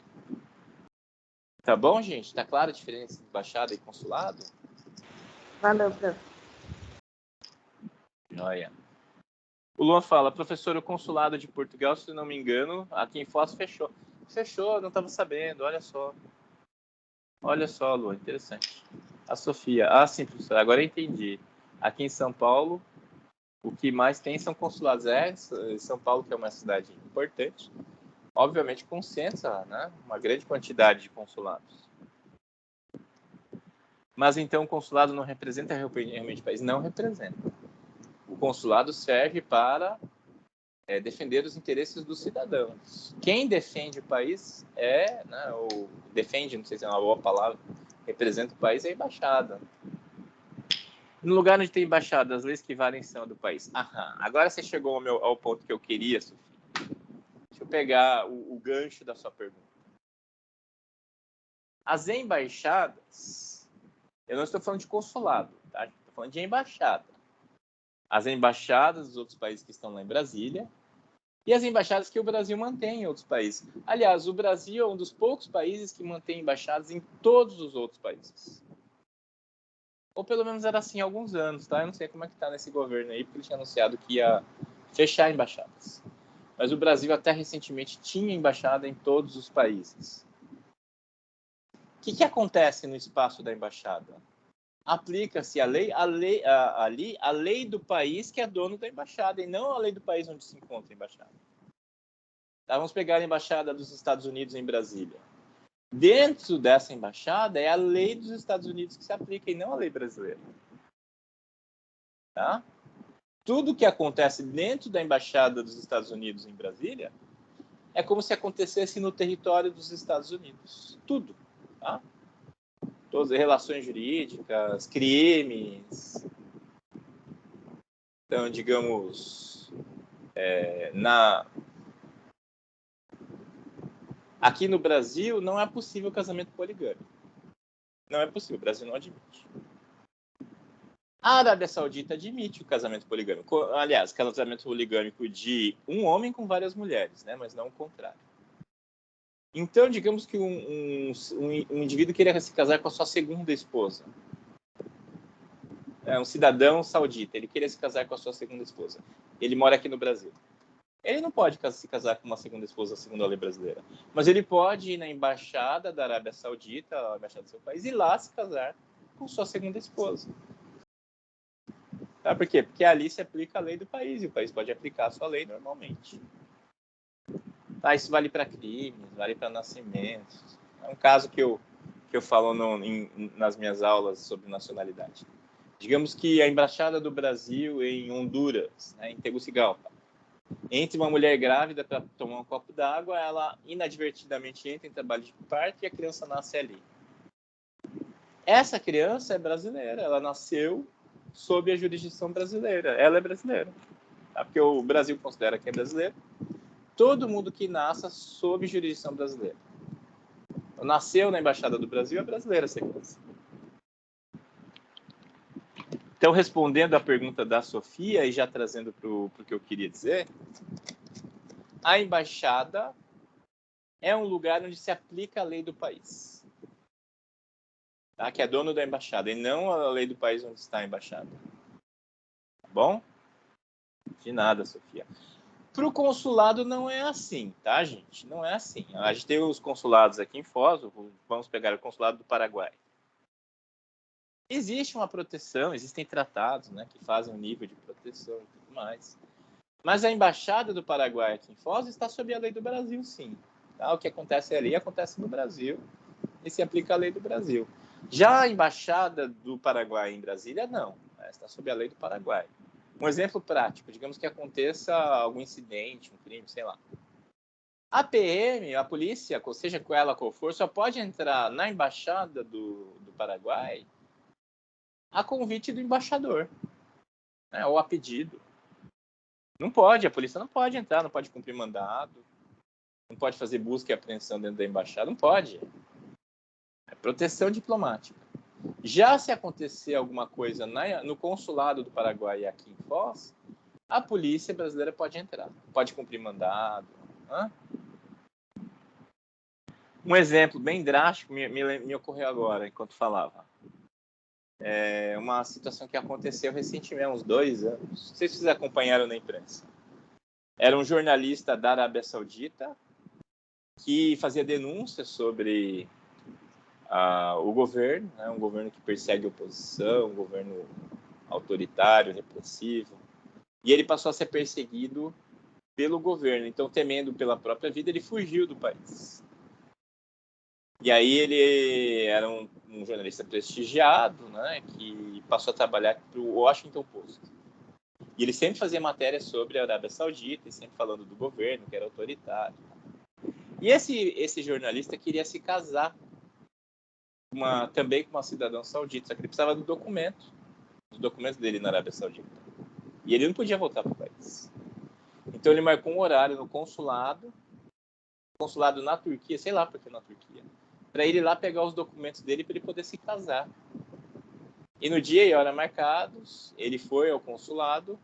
A: Tá bom, gente? Tá clara a diferença de embaixada e consulado?
F: Valeu, prof.
A: Olha. O Luan fala, professor, o consulado de Portugal, se não me engano, aqui em Foz fechou. Fechou, não estava sabendo, olha só. Olha só, Luan, interessante. A Sofia, sim, professor, agora eu entendi. Aqui em São Paulo, o que mais tem são consulados. São Paulo, que é uma cidade importante, obviamente concentra, né, uma grande quantidade de consulados. Mas então o consulado não representa realmente o país? Não representa. O consulado serve para defender os interesses dos cidadãos. Quem defende o país ou defende, não sei se é uma boa palavra, representa o país, é a embaixada. No lugar onde tem embaixada, as leis que valem são do país. Agora você chegou ao ponto que eu queria, Sofia. Deixa eu pegar o gancho da sua pergunta. As embaixadas, eu não estou falando de consulado, tá? Estou falando de embaixada. As embaixadas dos outros países que estão lá em Brasília e as embaixadas que o Brasil mantém em outros países. Aliás, o Brasil é um dos poucos países que mantém embaixadas em todos os outros países. Ou pelo menos era assim há alguns anos, tá? Eu não sei como é que tá nesse governo aí, porque ele tinha anunciado que ia fechar embaixadas. Mas o Brasil até recentemente tinha embaixada em todos os países. O que acontece no espaço da embaixada? Aplica-se a lei do país que é dono da embaixada, e não a lei do país onde se encontra a embaixada. Tá, vamos pegar a embaixada dos Estados Unidos em Brasília. Dentro dessa embaixada é a lei dos Estados Unidos que se aplica e não a lei brasileira. Tá? Tudo que acontece dentro da embaixada dos Estados Unidos em Brasília é como se acontecesse no território dos Estados Unidos. Tudo. Tá? Todas as relações jurídicas, crimes. Então, digamos, aqui no Brasil não é possível casamento poligâmico. Não é possível, o Brasil não admite. A Arábia Saudita admite o casamento poligâmico. Aliás, casamento poligâmico de um homem com várias mulheres, né? Mas não o contrário. Então, digamos que um indivíduo queria se casar com a sua segunda esposa. É um cidadão saudita, ele queria se casar com a sua segunda esposa. Ele mora aqui no Brasil. Ele não pode se casar com uma segunda esposa segundo a lei brasileira. Mas ele pode ir na embaixada da Arábia Saudita, a embaixada do seu país, e lá se casar com sua segunda esposa. Tá? Por quê? Porque ali se aplica a lei do país, e o país pode aplicar a sua lei normalmente. Tá? Isso vale para crimes, vale para nascimentos. É um caso que eu falo nas minhas aulas sobre nacionalidade. Digamos que a embaixada do Brasil em Honduras, né, em Tegucigalpa, entre uma mulher grávida para tomar um copo d'água, ela inadvertidamente entra em trabalho de parto e a criança nasce ali. Essa criança é brasileira, ela nasceu sob a jurisdição brasileira, ela é brasileira. Tá? Porque o Brasil considera que é brasileiro. Todo mundo que nasce sob jurisdição brasileira. Nasceu na Embaixada do Brasil é brasileira essa criança. Então, respondendo à pergunta da Sofia e já trazendo para o que eu queria dizer, a embaixada é um lugar onde se aplica a lei do país, tá? Que é dono da embaixada, e não a lei do país onde está a embaixada. Tá bom? De nada, Sofia. Para o consulado não é assim, tá, gente? Não é assim. A gente tem os consulados aqui em Foz, vamos pegar o consulado do Paraguai. Existe uma proteção, existem tratados, né, que fazem um nível de proteção e tudo mais. Mas a Embaixada do Paraguai aqui em Foz está sob a lei do Brasil, sim. Tá? O que acontece ali acontece no Brasil e se aplica a lei do Brasil. Já a Embaixada do Paraguai em Brasília, não. Está sob a lei do Paraguai. Um exemplo prático, digamos que aconteça algum incidente, um crime, sei lá. A PM, a polícia, seja com ela qual for, só pode entrar na Embaixada do Paraguai a convite do embaixador, né, ou a pedido. Não pode, a polícia não pode entrar, não pode cumprir mandado, não pode fazer busca e apreensão dentro da embaixada, não pode. É proteção diplomática. Já se acontecer alguma coisa no consulado do Paraguai aqui em Foz, a polícia brasileira pode entrar, pode cumprir mandado. Né? Um exemplo bem drástico me ocorreu agora, enquanto falava. É uma situação que aconteceu recentemente, há uns 2 anos. Não sei se vocês acompanharam na imprensa. Era um jornalista da Arábia Saudita que fazia denúncias sobre o governo, né? Um governo que persegue a oposição, um governo autoritário, repressivo. E ele passou a ser perseguido pelo governo. Então, temendo pela própria vida, ele fugiu do país. E aí ele era um jornalista prestigiado, né, que passou a trabalhar para o Washington Post. E ele sempre fazia matérias sobre a Arábia Saudita, e sempre falando do governo, que era autoritário. E esse jornalista queria se casar também com uma cidadã saudita, só que ele precisava dos documentos dele na Arábia Saudita. E ele não podia voltar para o país. Então ele marcou um horário no consulado na Turquia, sei lá porque na Turquia, para ele ir lá pegar os documentos dele para ele poder se casar. E no dia e hora marcados, ele foi ao consulado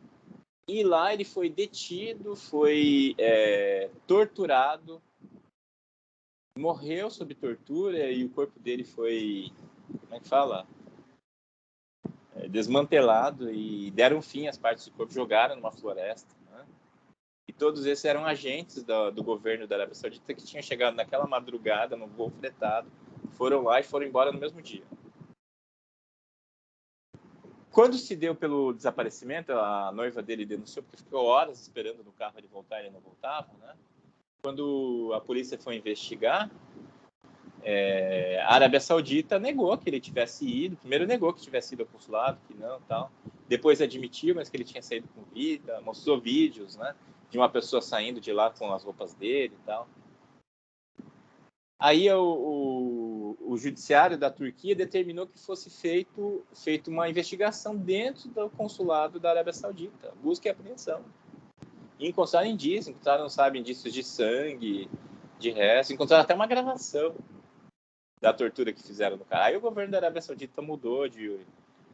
A: e lá ele foi detido, foi torturado, morreu sob tortura e o corpo dele foi, como é que fala? Desmantelado e deram fim às partes do corpo, jogaram numa floresta. Né? E todos esses eram agentes do governo da Arábia Saudita que tinham chegado naquela madrugada, no voo fretado, foram lá e foram embora no mesmo dia. Quando se deu pelo desaparecimento, a noiva dele denunciou, porque ficou horas esperando no carro ele voltar e ele não voltava, né? Quando a polícia foi investigar, a Arábia Saudita negou que ele tivesse ido. Primeiro negou que tivesse ido ao consulado, que não, tal. Depois admitiu, mas que ele tinha saído com vida, mostrou vídeos, né, de uma pessoa saindo de lá com as roupas dele e tal. Aí o judiciário da Turquia determinou que fosse feito uma investigação dentro do consulado da Arábia Saudita, busca e apreensão. E encontraram indícios, indícios de sangue, de resto, encontraram até uma gravação da tortura que fizeram no cara. Aí o governo da Arábia Saudita mudou de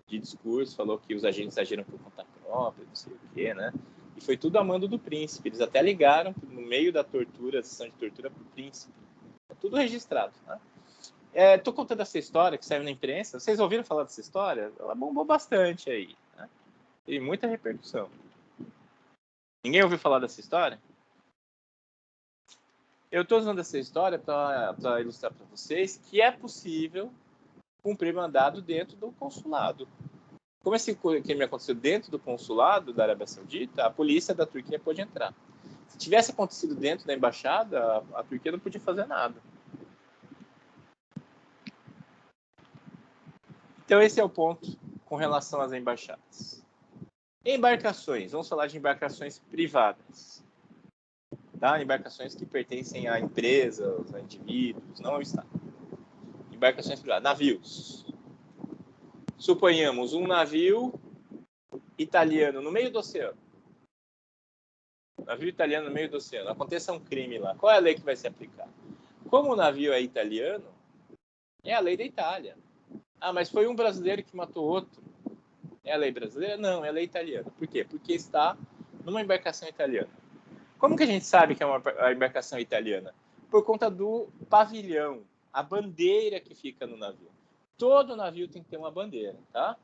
A: discurso, falou que os agentes agiram por conta própria, não sei o quê, né? E foi tudo a mando do príncipe. Eles até ligaram no meio da tortura, sessão de tortura, para o príncipe. Tá tudo registrado, né? Tô contando essa história que saiu na imprensa. Vocês ouviram falar dessa história? Ela bombou bastante aí, né? Teve muita repercussão. Ninguém ouviu falar dessa história? Eu estou usando essa história para ilustrar para vocês que é possível cumprir mandado dentro do consulado. Como esse crime aconteceu dentro do consulado da Arábia Saudita, a polícia da Turquia pôde entrar. Se tivesse acontecido dentro da embaixada, a Turquia não podia fazer nada. Então esse é o ponto com relação às embaixadas. Embarcações, vamos falar de embarcações privadas. Tá? Embarcações que pertencem a empresas, a indivíduos, não ao Estado. Embarcações privadas, navios. Suponhamos um navio italiano no meio do oceano. Navio italiano no meio do oceano. Aconteça um crime lá. Qual é a lei que vai se aplicar? Como o navio é italiano, é a lei da Itália. Ah, mas foi um brasileiro que matou outro. É a lei brasileira? Não, é a lei italiana. Por quê? Porque está numa embarcação italiana. Como que a gente sabe que é uma embarcação italiana? Por conta do pavilhão, a bandeira que fica no navio. Todo navio tem que ter uma bandeira, tá?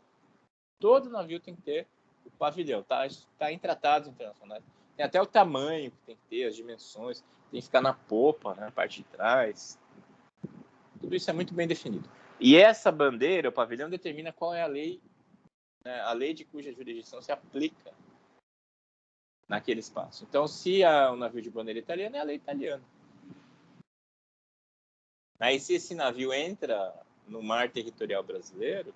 A: Todo navio tem que ter o pavilhão, tá? Isso está em tratados internacionais. Tem até o tamanho que tem que ter, as dimensões, tem que ficar na popa, na parte de trás. Tudo isso é muito bem definido. E essa bandeira, o pavilhão, determina qual é a lei, né, a lei de cuja jurisdição se aplica naquele espaço. Então, se há um navio de bandeira italiana, é a lei italiana. Aí, se esse navio entra no mar territorial brasileiro,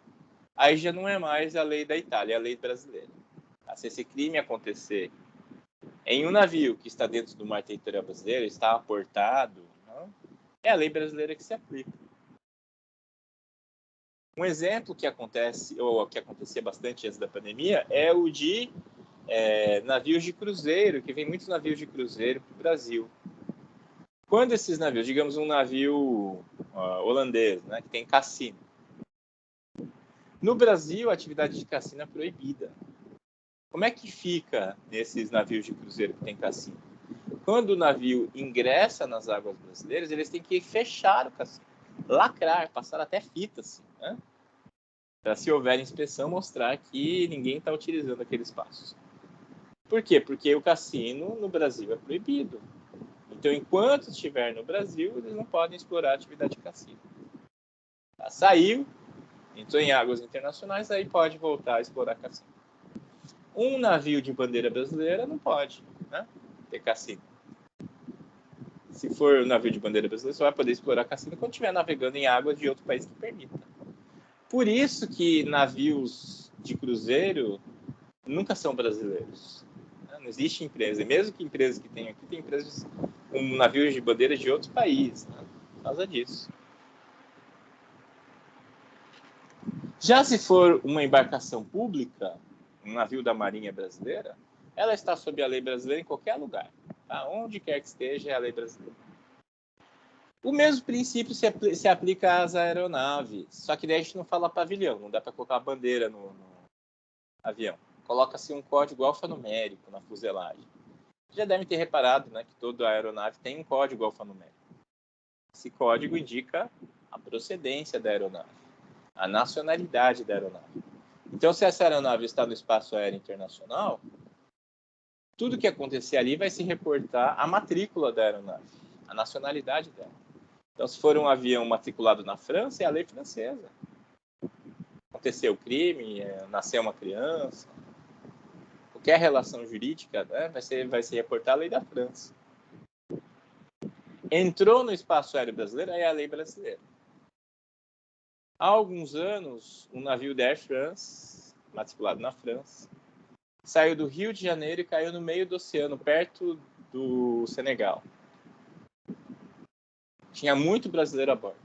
A: aí já não é mais a lei da Itália, é a lei brasileira. Se esse crime acontecer em um navio que está dentro do mar territorial brasileiro, está aportado, não, é a lei brasileira que se aplica. Um exemplo que acontece, ou que acontecia bastante antes da pandemia, é o de navios de cruzeiro, que vem muitos navios de cruzeiro para o Brasil. Quando esses navios, digamos um navio holandês, né, que tem cassino. No Brasil, a atividade de cassino é proibida. Como é que fica nesses navios de cruzeiro que tem cassino? Quando o navio ingressa nas águas brasileiras, eles têm que fechar o cassino, lacrar, passar até fita, assim, né? Para, se houver inspeção, mostrar que ninguém está utilizando aquele espaço. Por quê? Porque o cassino no Brasil é proibido. Então, enquanto estiver no Brasil, eles não podem explorar a atividade de cassino. Saiu, entrou em águas internacionais, aí pode voltar a explorar cassino. Um navio de bandeira brasileira não pode, né, ter cassino. Se for um navio de bandeira brasileira, só vai poder explorar cassino quando estiver navegando em águas de outro país que permita. Por isso que navios de cruzeiro nunca são brasileiros. Não existe empresa. E mesmo que empresas que tem aqui, tem empresas com navios de bandeira de outros países, né, por causa disso. Já se for uma embarcação pública, um navio da Marinha Brasileira, ela está sob a lei brasileira em qualquer lugar. Tá? Onde quer que esteja, é a lei brasileira. O mesmo princípio se aplica às aeronaves, só que daí a gente não fala pavilhão, não dá para colocar a bandeira no avião. Coloca-se um código alfanumérico na fuselagem. Já devem ter reparado, né, que toda aeronave tem um código alfanumérico. Esse código indica a procedência da aeronave, a nacionalidade da aeronave. Então, se essa aeronave está no espaço aéreo internacional, tudo que acontecer ali vai se reportar à matrícula da aeronave, a nacionalidade dela. Então, se for um avião matriculado na França, é a lei francesa. Aconteceu o crime, nasceu uma criança, qualquer relação jurídica, né, vai se reportar a lei da França. Entrou no espaço aéreo brasileiro, aí é a lei brasileira. Há alguns anos, um navio da Air France, matriculado na França, saiu do Rio de Janeiro e caiu no meio do oceano, perto do Senegal. Tinha muito brasileiro a bordo.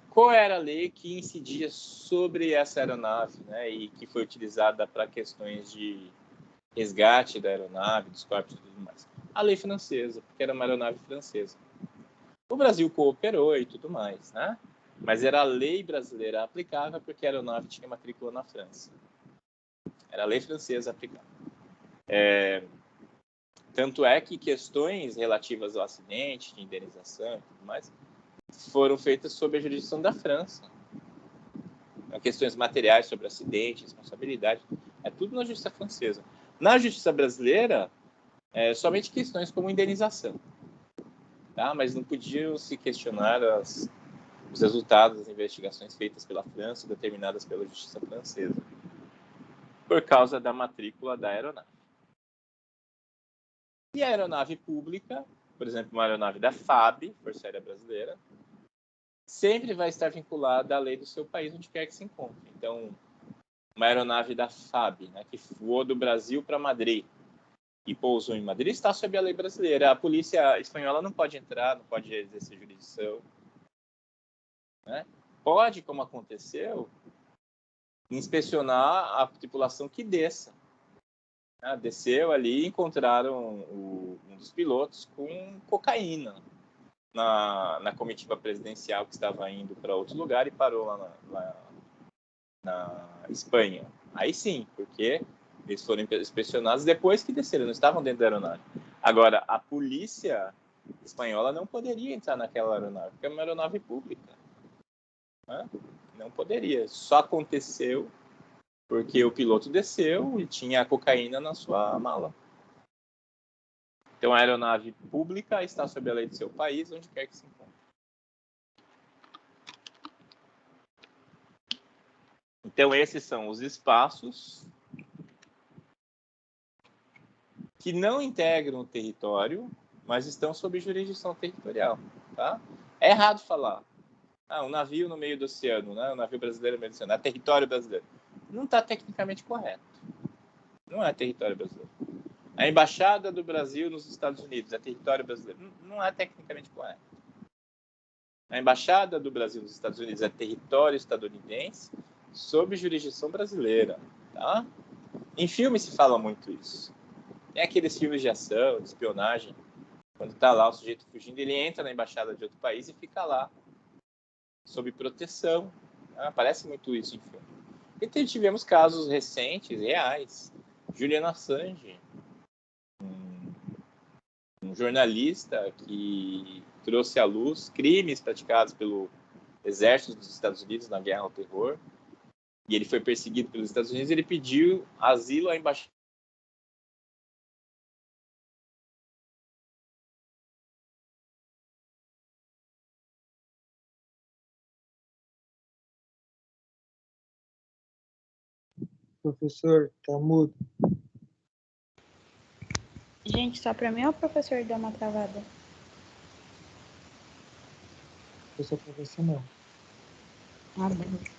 A: Qual era a lei que incidia sobre essa aeronave, né, e que foi utilizada para questões de resgate da aeronave, dos corpos e tudo mais? A lei francesa, porque era uma aeronave francesa. O Brasil cooperou e tudo mais, né? Mas era a lei brasileira aplicável porque a aeronave tinha matrícula na França. Era a lei francesa aplicável. Tanto é que questões relativas ao acidente, de indenização e tudo mais, foram feitas sob a jurisdição da França. Questões materiais sobre acidente, responsabilidade, é tudo na justiça francesa. Na justiça brasileira, somente questões como indenização. Tá? Mas não podiam se questionar os resultados das investigações feitas pela França, determinadas pela justiça francesa, por causa da matrícula da aeronave. E a aeronave pública, por exemplo, uma aeronave da FAB, Força Aérea Brasileira, sempre vai estar vinculada à lei do seu país, onde quer que se encontre. Então, uma aeronave da FAB, né, que voou do Brasil para Madrid e pousou em Madrid, está sob a lei brasileira. A polícia espanhola não pode entrar, não pode exercer jurisdição. Né? Pode, como aconteceu, inspecionar a tripulação que desça. Desceu ali e encontraram um dos pilotos com cocaína na comitiva presidencial que estava indo para outro lugar e parou lá na Espanha. Aí sim, porque eles foram inspecionados depois que desceram, não estavam dentro da aeronave. Agora, a polícia espanhola não poderia entrar naquela aeronave, porque é uma aeronave pública. Né? Não poderia. Só aconteceu porque o piloto desceu e tinha a cocaína na sua mala. Então, a aeronave pública está sob a lei do seu país, onde quer que se encontre. Então, esses são os espaços que não integram o território, mas estão sob jurisdição territorial. Tá? É errado falar. Um navio no meio do oceano, né? Um navio brasileiro no meio do oceano, é território brasileiro. Não está tecnicamente correto. Não é território brasileiro. A embaixada do Brasil nos Estados Unidos é território brasileiro. Não é tecnicamente correto. A embaixada do Brasil nos Estados Unidos é território estadunidense sob jurisdição brasileira. Tá? Em filme se fala muito isso. Tem aqueles filmes de ação, de espionagem, quando está lá o sujeito fugindo, ele entra na embaixada de outro país e fica lá, sob proteção. Aparece muito isso em filme. E tivemos casos recentes, reais. Julian Assange, um jornalista que trouxe à luz crimes praticados pelo exército dos Estados Unidos na guerra ao terror. E ele foi perseguido pelos Estados Unidos e ele pediu asilo à embaixada.
C: Professor, tá mudo.
F: Gente, só pra mim ou o professor deu uma travada?
C: Professor, pra você não.
F: Ah, bom.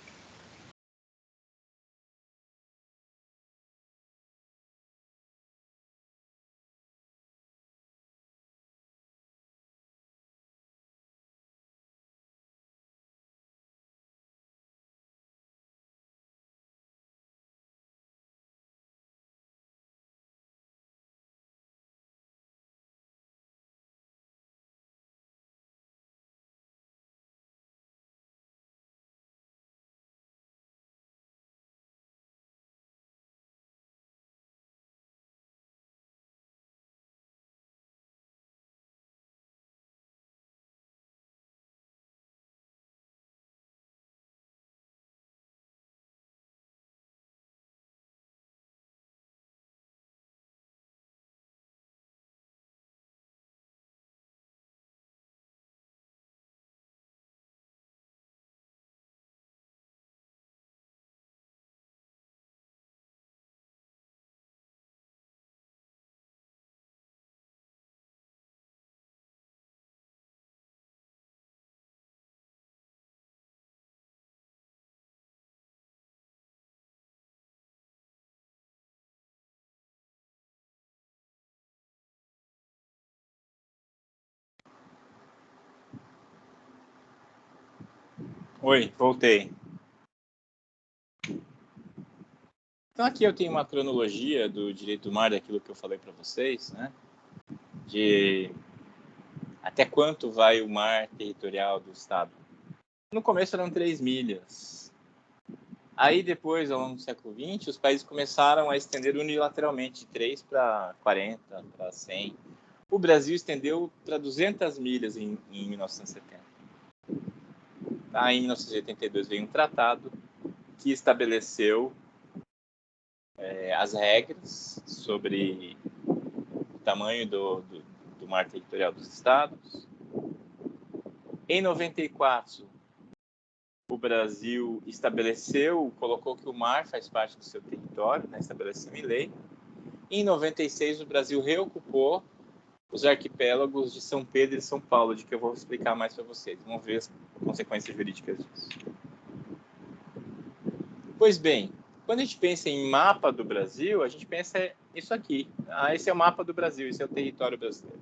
A: Oi, voltei. Então aqui eu tenho uma cronologia do direito do mar, daquilo que eu falei para vocês, né? De até quanto vai o mar territorial do estado. No começo eram 3 milhas. Aí depois, ao longo do século XX, os países começaram a estender unilateralmente de 3 para 40, para 100. O Brasil estendeu para 200 milhas em 1970. Tá? Em 1982 veio um tratado que estabeleceu as regras sobre o tamanho do mar territorial dos estados. Em 94, o Brasil colocou que o mar faz parte do seu território, né, estabeleceu em lei. Em 96, o Brasil reocupou os arquipélagos de São Pedro e São Paulo, de que eu vou explicar mais para vocês. Vamos ver as consequências jurídicas disso. Pois bem, quando a gente pensa em mapa do Brasil, a gente pensa isso aqui. Esse é o mapa do Brasil, esse é o território brasileiro.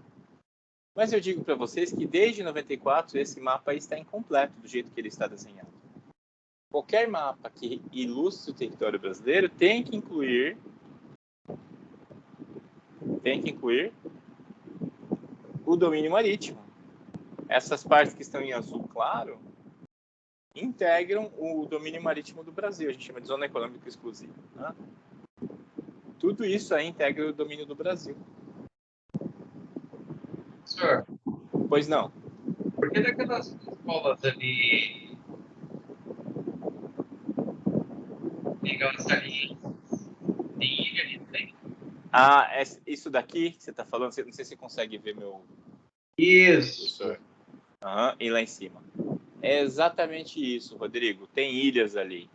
A: Mas eu digo para vocês que desde 94 esse mapa está incompleto do jeito que ele está desenhado. Qualquer mapa que ilustre o território brasileiro tem que incluir o domínio marítimo. Essas partes que estão em azul claro integram o domínio marítimo do Brasil. A gente chama de zona econômica exclusiva. Né? Tudo isso aí integra o domínio do Brasil.
B: Senhor,
A: Pois não.
B: por que daquelas escolas ali tem aquelas salinhas? Tem ilha ali, tem?
A: Isso daqui que você está falando, não sei se você consegue ver meu...
B: Isso.
A: E lá em cima. É exatamente isso, Rodrigo. Tem ilhas ali.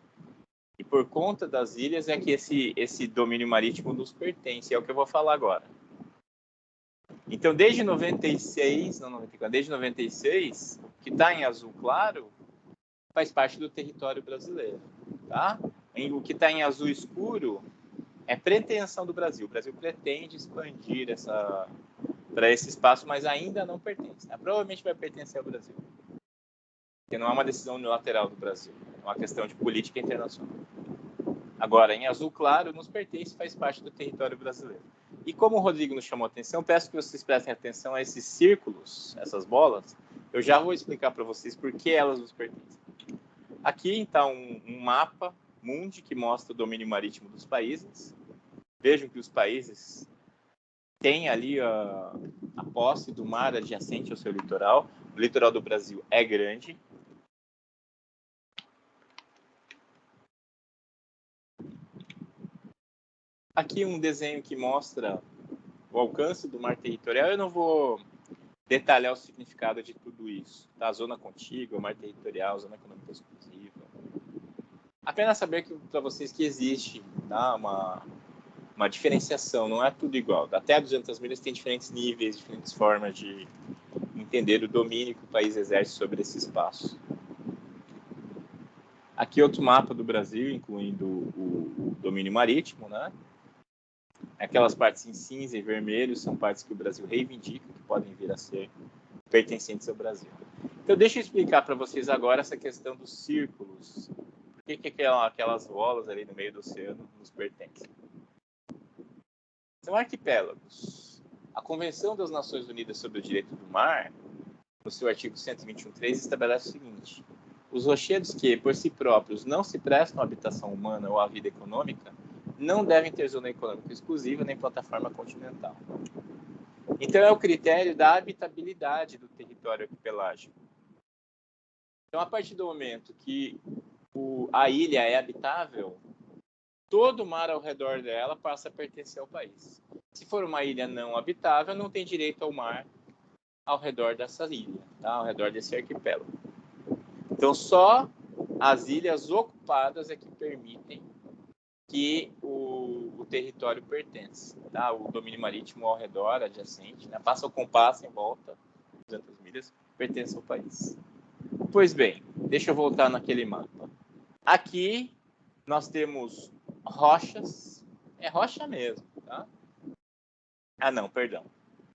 A: E por conta das ilhas é que esse domínio marítimo nos pertence. É o que eu vou falar agora. Então, desde 96, que está em azul claro, faz parte do território brasileiro. Tá? O que está em azul escuro é pretensão do Brasil. O Brasil pretende expandir para esse espaço, mas ainda não pertence. Provavelmente vai pertencer ao Brasil. Porque não é uma decisão unilateral do Brasil. É uma questão de política internacional. Agora, em azul claro, nos pertence, faz parte do território brasileiro. E como o Rodrigo nos chamou a atenção, peço que vocês prestem atenção a esses círculos, essas bolas. Eu já vou explicar para vocês por que elas nos pertencem. Aqui está um mapa mundi que mostra o domínio marítimo dos países. Vejam que os países têm ali a posse do mar adjacente ao seu litoral. O litoral do Brasil é grande. Aqui um desenho que mostra o alcance do mar territorial. Eu não vou detalhar o significado de tudo isso. Tá? Zona contígua, mar territorial, zona econômica exclusiva. Apenas saber para vocês que existe, tá? uma diferenciação, não é tudo igual. Até 200 milhas tem diferentes níveis, diferentes formas de entender o domínio que o país exerce sobre esse espaço. Aqui outro mapa do Brasil, incluindo o domínio marítimo, né? Aquelas partes em cinza e vermelho são partes que o Brasil reivindica, que podem vir a ser pertencentes ao Brasil. Então, deixa eu explicar para vocês agora essa questão dos círculos. Por que aquelas bolas ali no meio do oceano nos pertencem? São arquipélagos. A Convenção das Nações Unidas sobre o Direito do Mar, no seu artigo 121.3, estabelece o seguinte: os rochedos que, por si próprios, não se prestam à habitação humana ou à vida econômica, não devem ter zona econômica exclusiva nem plataforma continental. Então, é o critério da habitabilidade do território arquipelágico. Então, a partir do momento que a ilha é habitável, todo o mar ao redor dela passa a pertencer ao país. Se for uma ilha não habitável, não tem direito ao mar ao redor dessa ilha, tá? Ao redor desse arquipélago. Então, só as ilhas ocupadas é que permitem que o território pertence, tá? O domínio marítimo ao redor, adjacente, né? Passa o compasso em volta, 200 milhas, pertence ao país. Pois bem, deixa eu voltar naquele mapa. Aqui nós temos rochas, é rocha mesmo, tá? Não, perdão.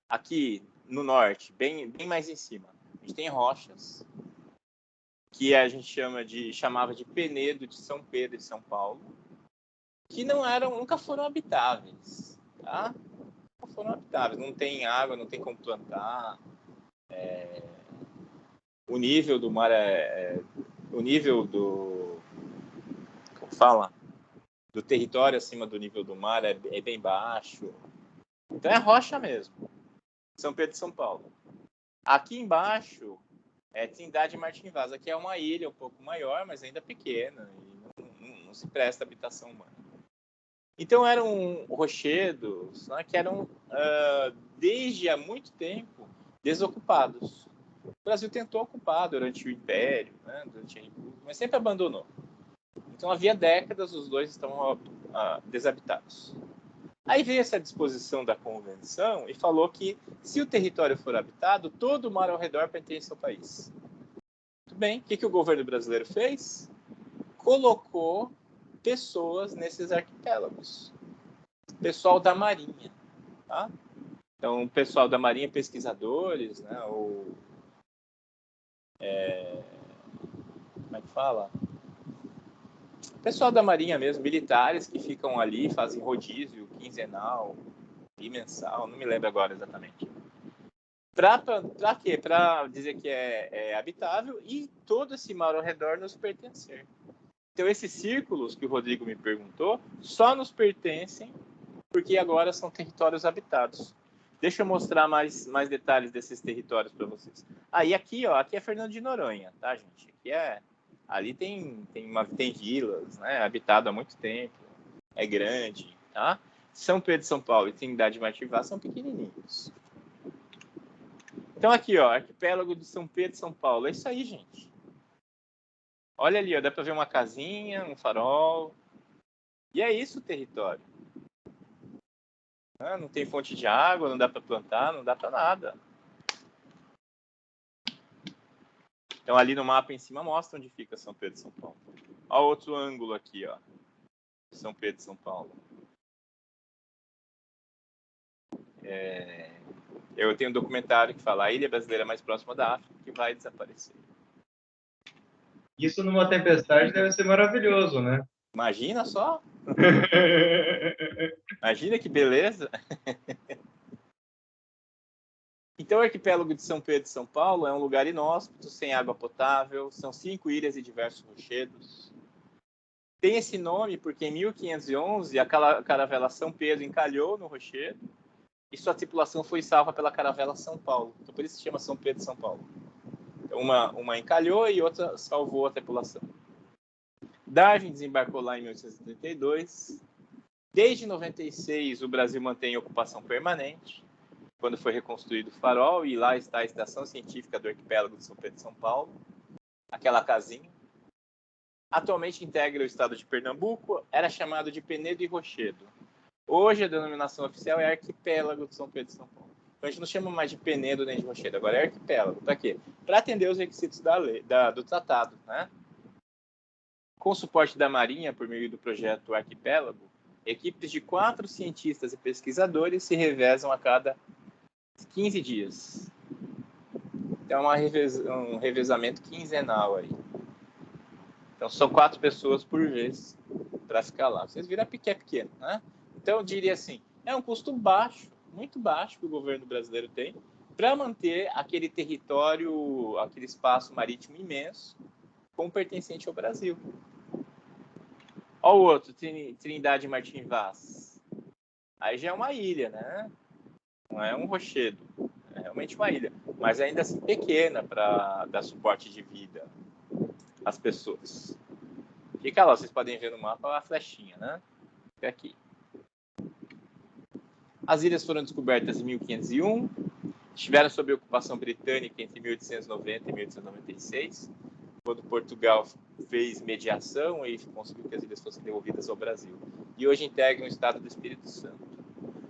A: Aqui no norte, bem mais em cima, a gente tem rochas que a gente chamava de Penedo de São Pedro e São Paulo, que nunca foram habitáveis, tá? Não foram habitáveis, não tem água, não tem como plantar. O nível do mar o nível do território acima do nível do mar é bem baixo. Então é rocha mesmo. São Pedro e São Paulo. Aqui embaixo é Trindade e Martim Vaz. Aqui é uma ilha um pouco maior, mas ainda pequena. E não se presta habitação humana. Então eram rochedos, né, que eram, desde há muito tempo, desocupados. O Brasil tentou ocupar durante o Império, né, durante a República, mas sempre abandonou. Então havia décadas os dois estavam desabitados. Aí veio essa disposição da Convenção e falou que, se o território for habitado, todo o mar ao redor pertence ao país. Muito bem, o que o governo brasileiro fez? Colocou pessoas nesses arquipélagos. Pessoal da Marinha. Tá? Então, o pessoal da Marinha, pesquisadores, né, como é que fala? Pessoal da Marinha mesmo, militares que ficam ali, fazem rodízio quinzenal e mensal, não me lembro agora exatamente. Para quê? Para dizer que é habitável e todo esse mar ao redor nos pertencer. Então, esses círculos que o Rodrigo me perguntou só nos pertencem porque agora são territórios habitados. Deixa eu mostrar mais detalhes desses territórios para vocês. E aqui é Fernando de Noronha, tá, gente? Ali tem vilas, né? Habitado há muito tempo, é grande, tá? São Pedro, São Paulo e Trindade, Martim e Vaz são pequenininhos. Então aqui, ó, arquipélago de São Pedro, São Paulo. É isso aí, gente. Olha ali, ó, dá para ver uma casinha, um farol. E é isso o território. Não tem fonte de água, não dá para plantar, não dá para nada. Então ali no mapa em cima mostra onde fica São Pedro, São Paulo. Olha o outro ângulo aqui, ó. São Pedro, São Paulo. Eu tenho um documentário que fala a ilha brasileira mais próxima da África que vai desaparecer.
C: Isso numa tempestade deve ser maravilhoso, né?
A: Imagina só. Imagina que beleza. Então, o arquipélago de São Pedro e São Paulo é um lugar inóspito, sem água potável, são 5 ilhas e diversos rochedos. Tem esse nome porque em 1511 a caravela São Pedro encalhou no rochedo e sua tripulação foi salva pela caravela São Paulo. Então, por isso se chama São Pedro e São Paulo. Então, uma encalhou e outra salvou a tripulação. Darwin desembarcou lá em 1832. Desde 96, o Brasil mantém ocupação permanente, quando foi reconstruído o farol, e lá está a Estação Científica do Arquipélago de São Pedro e São Paulo, aquela casinha. Atualmente integra o estado de Pernambuco, era chamado de Penedo e Rochedo. Hoje a denominação oficial é Arquipélago de São Pedro e São Paulo. Então a gente não chama mais de Penedo nem de Rochedo, agora é Arquipélago. Para quê? Para atender os requisitos do tratado, né? Com o suporte da Marinha, por meio do projeto Arquipélago, equipes de 4 cientistas e pesquisadores se revezam a cada 15 dias. Então, um revezamento quinzenal aí. Então, são 4 pessoas por vez para ficar lá. Vocês viram que é pequeno, né? Então, eu diria assim, é um custo baixo, muito baixo que o governo brasileiro tem para manter aquele território, aquele espaço marítimo imenso, como pertencente ao Brasil. Olha o outro, Trindade Martim Vaz. Aí já é uma ilha, né? Não é um rochedo. É realmente uma ilha. Mas ainda assim pequena para dar suporte de vida às pessoas. Fica lá, vocês podem ver no mapa a flechinha, né? Fica aqui. As ilhas foram descobertas em 1501. Estiveram sob ocupação britânica entre 1890 e 1896. Quando Portugal fez mediação e conseguiu que as ilhas fossem devolvidas ao Brasil. E hoje integram o estado do Espírito Santo.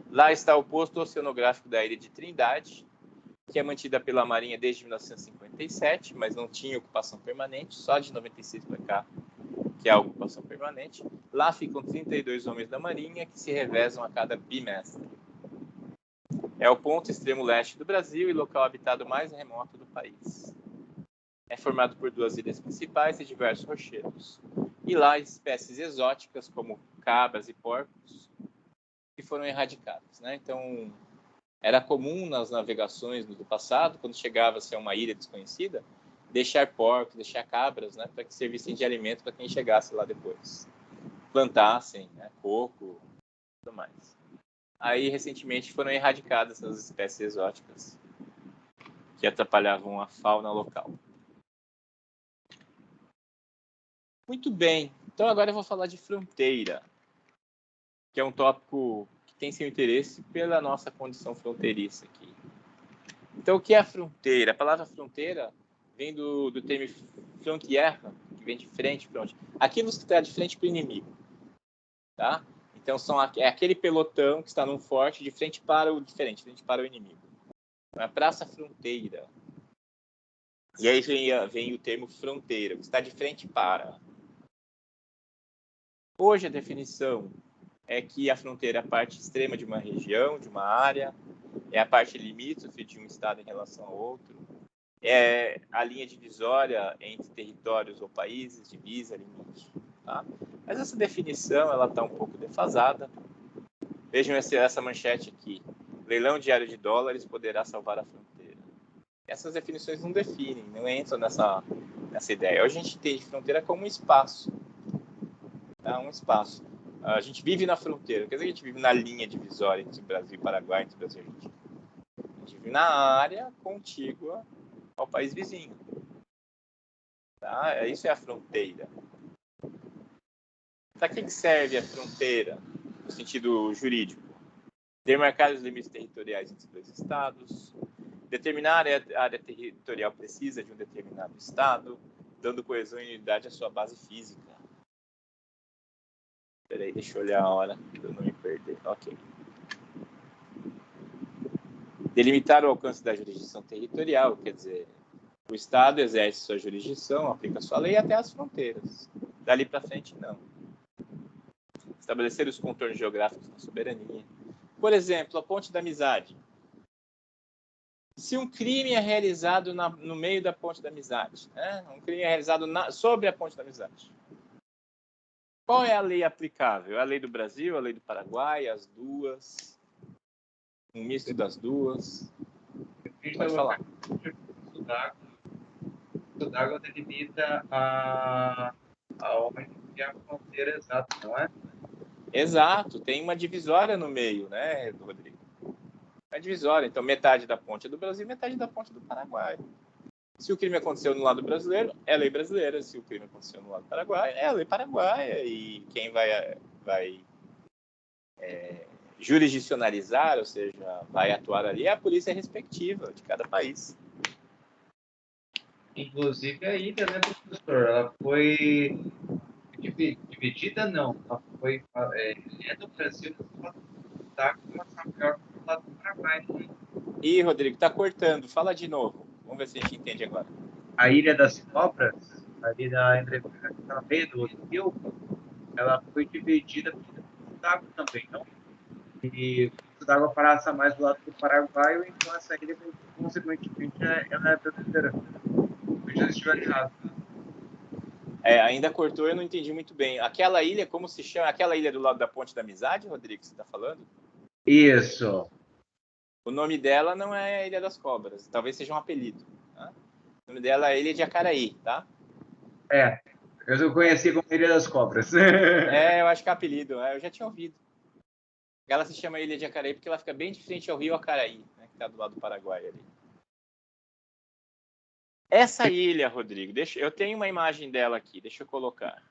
A: Lá está o posto oceanográfico da ilha de Trindade, que é mantida pela Marinha desde 1957, mas não tinha ocupação permanente, só de 96 para cá, que é a ocupação permanente. Lá ficam 32 homens da Marinha, que se revezam a cada bimestre. É o ponto extremo leste do Brasil e local habitado mais remoto do país. É formado por 2 ilhas principais e diversos rochedos. E lá espécies exóticas, como cabras e porcos, que foram erradicadas, né? Então, era comum nas navegações do passado, quando chegava-se a uma ilha desconhecida, deixar porcos, deixar cabras, né? Para que servissem de alimento para quem chegasse lá depois. Plantassem, né? Coco e tudo mais. Aí, recentemente, foram erradicadas essas espécies exóticas que atrapalhavam a fauna local. Muito bem, então agora eu vou falar de fronteira, que é um tópico que tem seu interesse pela nossa condição fronteiriça aqui. Então, o que é a fronteira? A palavra fronteira vem do termo frontière, que vem de frente, fronte. Aquilo que está de frente para o inimigo, tá? Então, é aquele pelotão que está num forte de frente para o diferente, frente para o inimigo. Então, é a praça fronteira. E aí vem o termo fronteira, que está de frente para. Hoje a definição é que a fronteira é a parte extrema de uma região, de uma área, é a parte limítrofe de um estado em relação ao outro, é a linha divisória entre territórios ou países, divisa, limite. Tá? Mas essa definição ela está um pouco defasada. Vejam essa manchete aqui. Leilão diário de dólares poderá salvar a fronteira. Essas definições não definem, não entram nessa ideia. Hoje a gente entende fronteira como um espaço. Tá? Um espaço. A gente vive na fronteira, quer dizer que a gente vive na linha divisória entre o Brasil e o Paraguai, entre o Brasil e a Argentina. A gente vive na área contígua ao país vizinho. Tá? Isso é a fronteira. Para que serve a fronteira? no sentido jurídico. Demarcar os limites territoriais entre os dois estados, determinar a área territorial precisa de um determinado estado, dando coesão e unidade à sua base física. Espera aí, deixa eu olhar a hora, para eu não me perder. Ok. Delimitar o alcance da jurisdição territorial, quer dizer, o Estado exerce sua jurisdição, aplica sua lei até as fronteiras. Dali para frente, não. Estabelecer os contornos geográficos da soberania. Por exemplo, a Ponte da Amizade. Se um crime é realizado no meio da Ponte da Amizade, né? Um crime é realizado sobre a Ponte da Amizade, qual é a lei aplicável? A lei do Brasil, a lei do Paraguai, as duas? Um misto das duas? Pode falar.
B: O d'água delimita a fronteira exata, não é?
A: Exato, tem uma divisória no meio, né, Rodrigo? É divisória, então metade da ponte é do Brasil, metade da ponte é do Paraguai. Se o crime aconteceu no lado brasileiro, é lei brasileira. Se o crime aconteceu no lado do Paraguai, é lei paraguaia. E quem vai jurisdicionalizar, ou seja, vai atuar ali, é a polícia respectiva de cada país.
B: Inclusive a ilha, né, professor? Ela foi dividida, não. Ela foi do Brasil, tá com essa maior do lado do Paraguai.
A: Ih, Rodrigo, tá cortando. Fala de novo. Vamos ver se a gente entende agora.
B: A Ilha das Cobras, ali na meio do rio, ela foi dividida por d'água também, não? E o d'água passa mais do lado do Paraguai, então essa ilha, consequentemente, ela é brasileira. Eu já estive errado.
A: Ainda cortou, eu não entendi muito bem. Aquela ilha, como se chama? Aquela ilha do lado da Ponte da Amizade, Rodrigo, você está falando?
B: Isso.
A: O nome dela não é Ilha das Cobras. Talvez seja um apelido. Tá? O nome dela é Ilha de Acaraí, tá?
B: Eu conheci como Ilha das Cobras.
A: Eu acho que é apelido. Eu já tinha ouvido. Ela se chama Ilha de Acaraí porque ela fica bem de frente ao rio Acaraí, né, que está do lado do Paraguai ali. Essa ilha, Rodrigo, eu tenho uma imagem dela aqui, deixa eu colocar.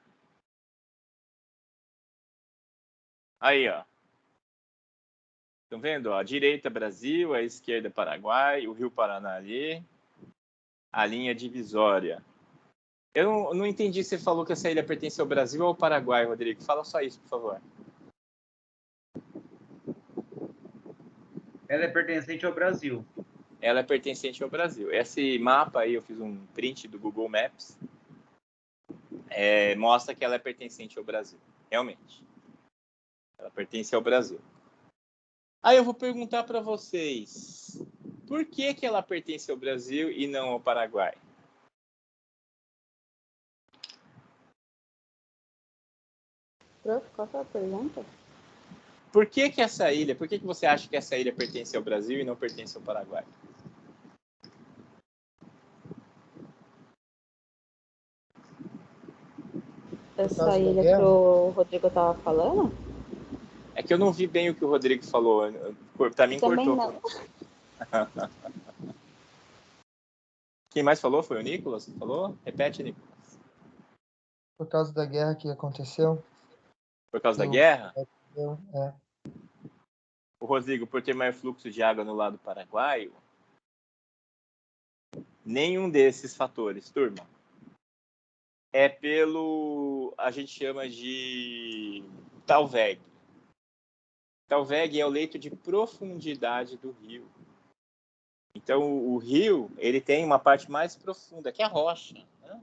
A: Aí, ó. Estão vendo? Ó, a direita Brasil, a esquerda Paraguai, o rio Paraná ali, a linha divisória. Eu não entendi se você falou que essa ilha pertence ao Brasil ou ao Paraguai, Rodrigo. Fala só isso, por favor.
B: Ela é pertencente ao Brasil.
A: Ela é pertencente ao Brasil. Esse mapa aí, eu fiz um print do Google Maps, mostra que ela é pertencente ao Brasil. Realmente. Ela pertence ao Brasil. Aí eu vou perguntar para vocês, por que ela pertence ao Brasil e não ao Paraguai?
F: Prof, qual foi a pergunta?
A: Por que essa ilha, por que você acha que essa ilha pertence ao Brasil e não pertence ao Paraguai?
F: Essa ilha que o Rodrigo tava falando?
A: É que eu não vi bem o que o Rodrigo falou. Pra mim
F: Também
A: cortou.
F: não.
A: Quem mais falou? Foi o Nicolas que falou? Repete, Nicolas.
C: Por causa da guerra que aconteceu.
A: Por causa da guerra?
C: É.
A: O Rodrigo, por ter mais fluxo de água no lado paraguaio? Nenhum desses fatores, turma. É pelo... a gente chama de Talveg. Talveg é o leito de profundidade do rio. Então, o rio, ele tem uma parte mais profunda, que é a rocha. Né?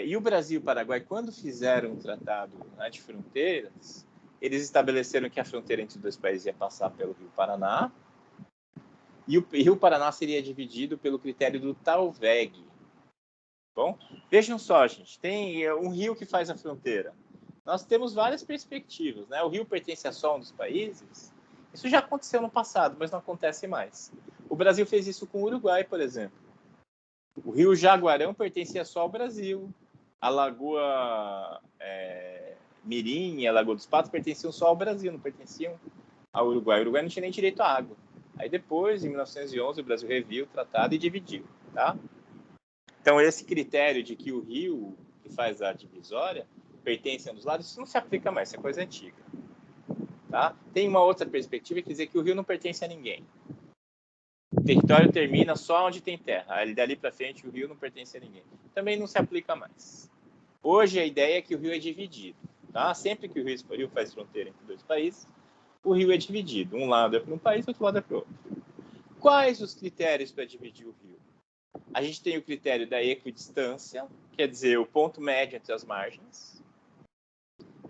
A: E o Brasil e o Paraguai, quando fizeram um tratado de fronteiras, eles estabeleceram que a fronteira entre os dois países ia passar pelo Rio Paraná, e o Rio Paraná seria dividido pelo critério do Talveg. Bom, vejam só, gente, tem um rio que faz a fronteira. Nós temos várias perspectivas, né? O rio pertence a só um dos países. Isso já aconteceu no passado, mas não acontece mais. O Brasil fez isso com o Uruguai, por exemplo. O rio Jaguarão pertencia só ao Brasil. A Lagoa Mirim e a Lagoa dos Patos pertenciam só ao Brasil, não pertenciam ao Uruguai. O Uruguai não tinha nem direito à água. Aí depois, em 1911, o Brasil reviu o tratado e dividiu, tá? Então, esse critério de que o rio que faz a divisória pertence a um dos lados, isso não se aplica mais, isso é coisa antiga. Tá? Tem uma outra perspectiva que dizer que o rio não pertence a ninguém. O território termina só onde tem terra. Dali para frente, o rio não pertence a ninguém. Também não se aplica mais. Hoje, a ideia é que o rio é dividido. Tá? Sempre que o rio faz fronteira entre dois países, o rio é dividido. Um lado é para um país, outro lado é para o outro. Quais os critérios para dividir o rio? A gente tem o critério da equidistância, quer dizer, o ponto médio entre as margens.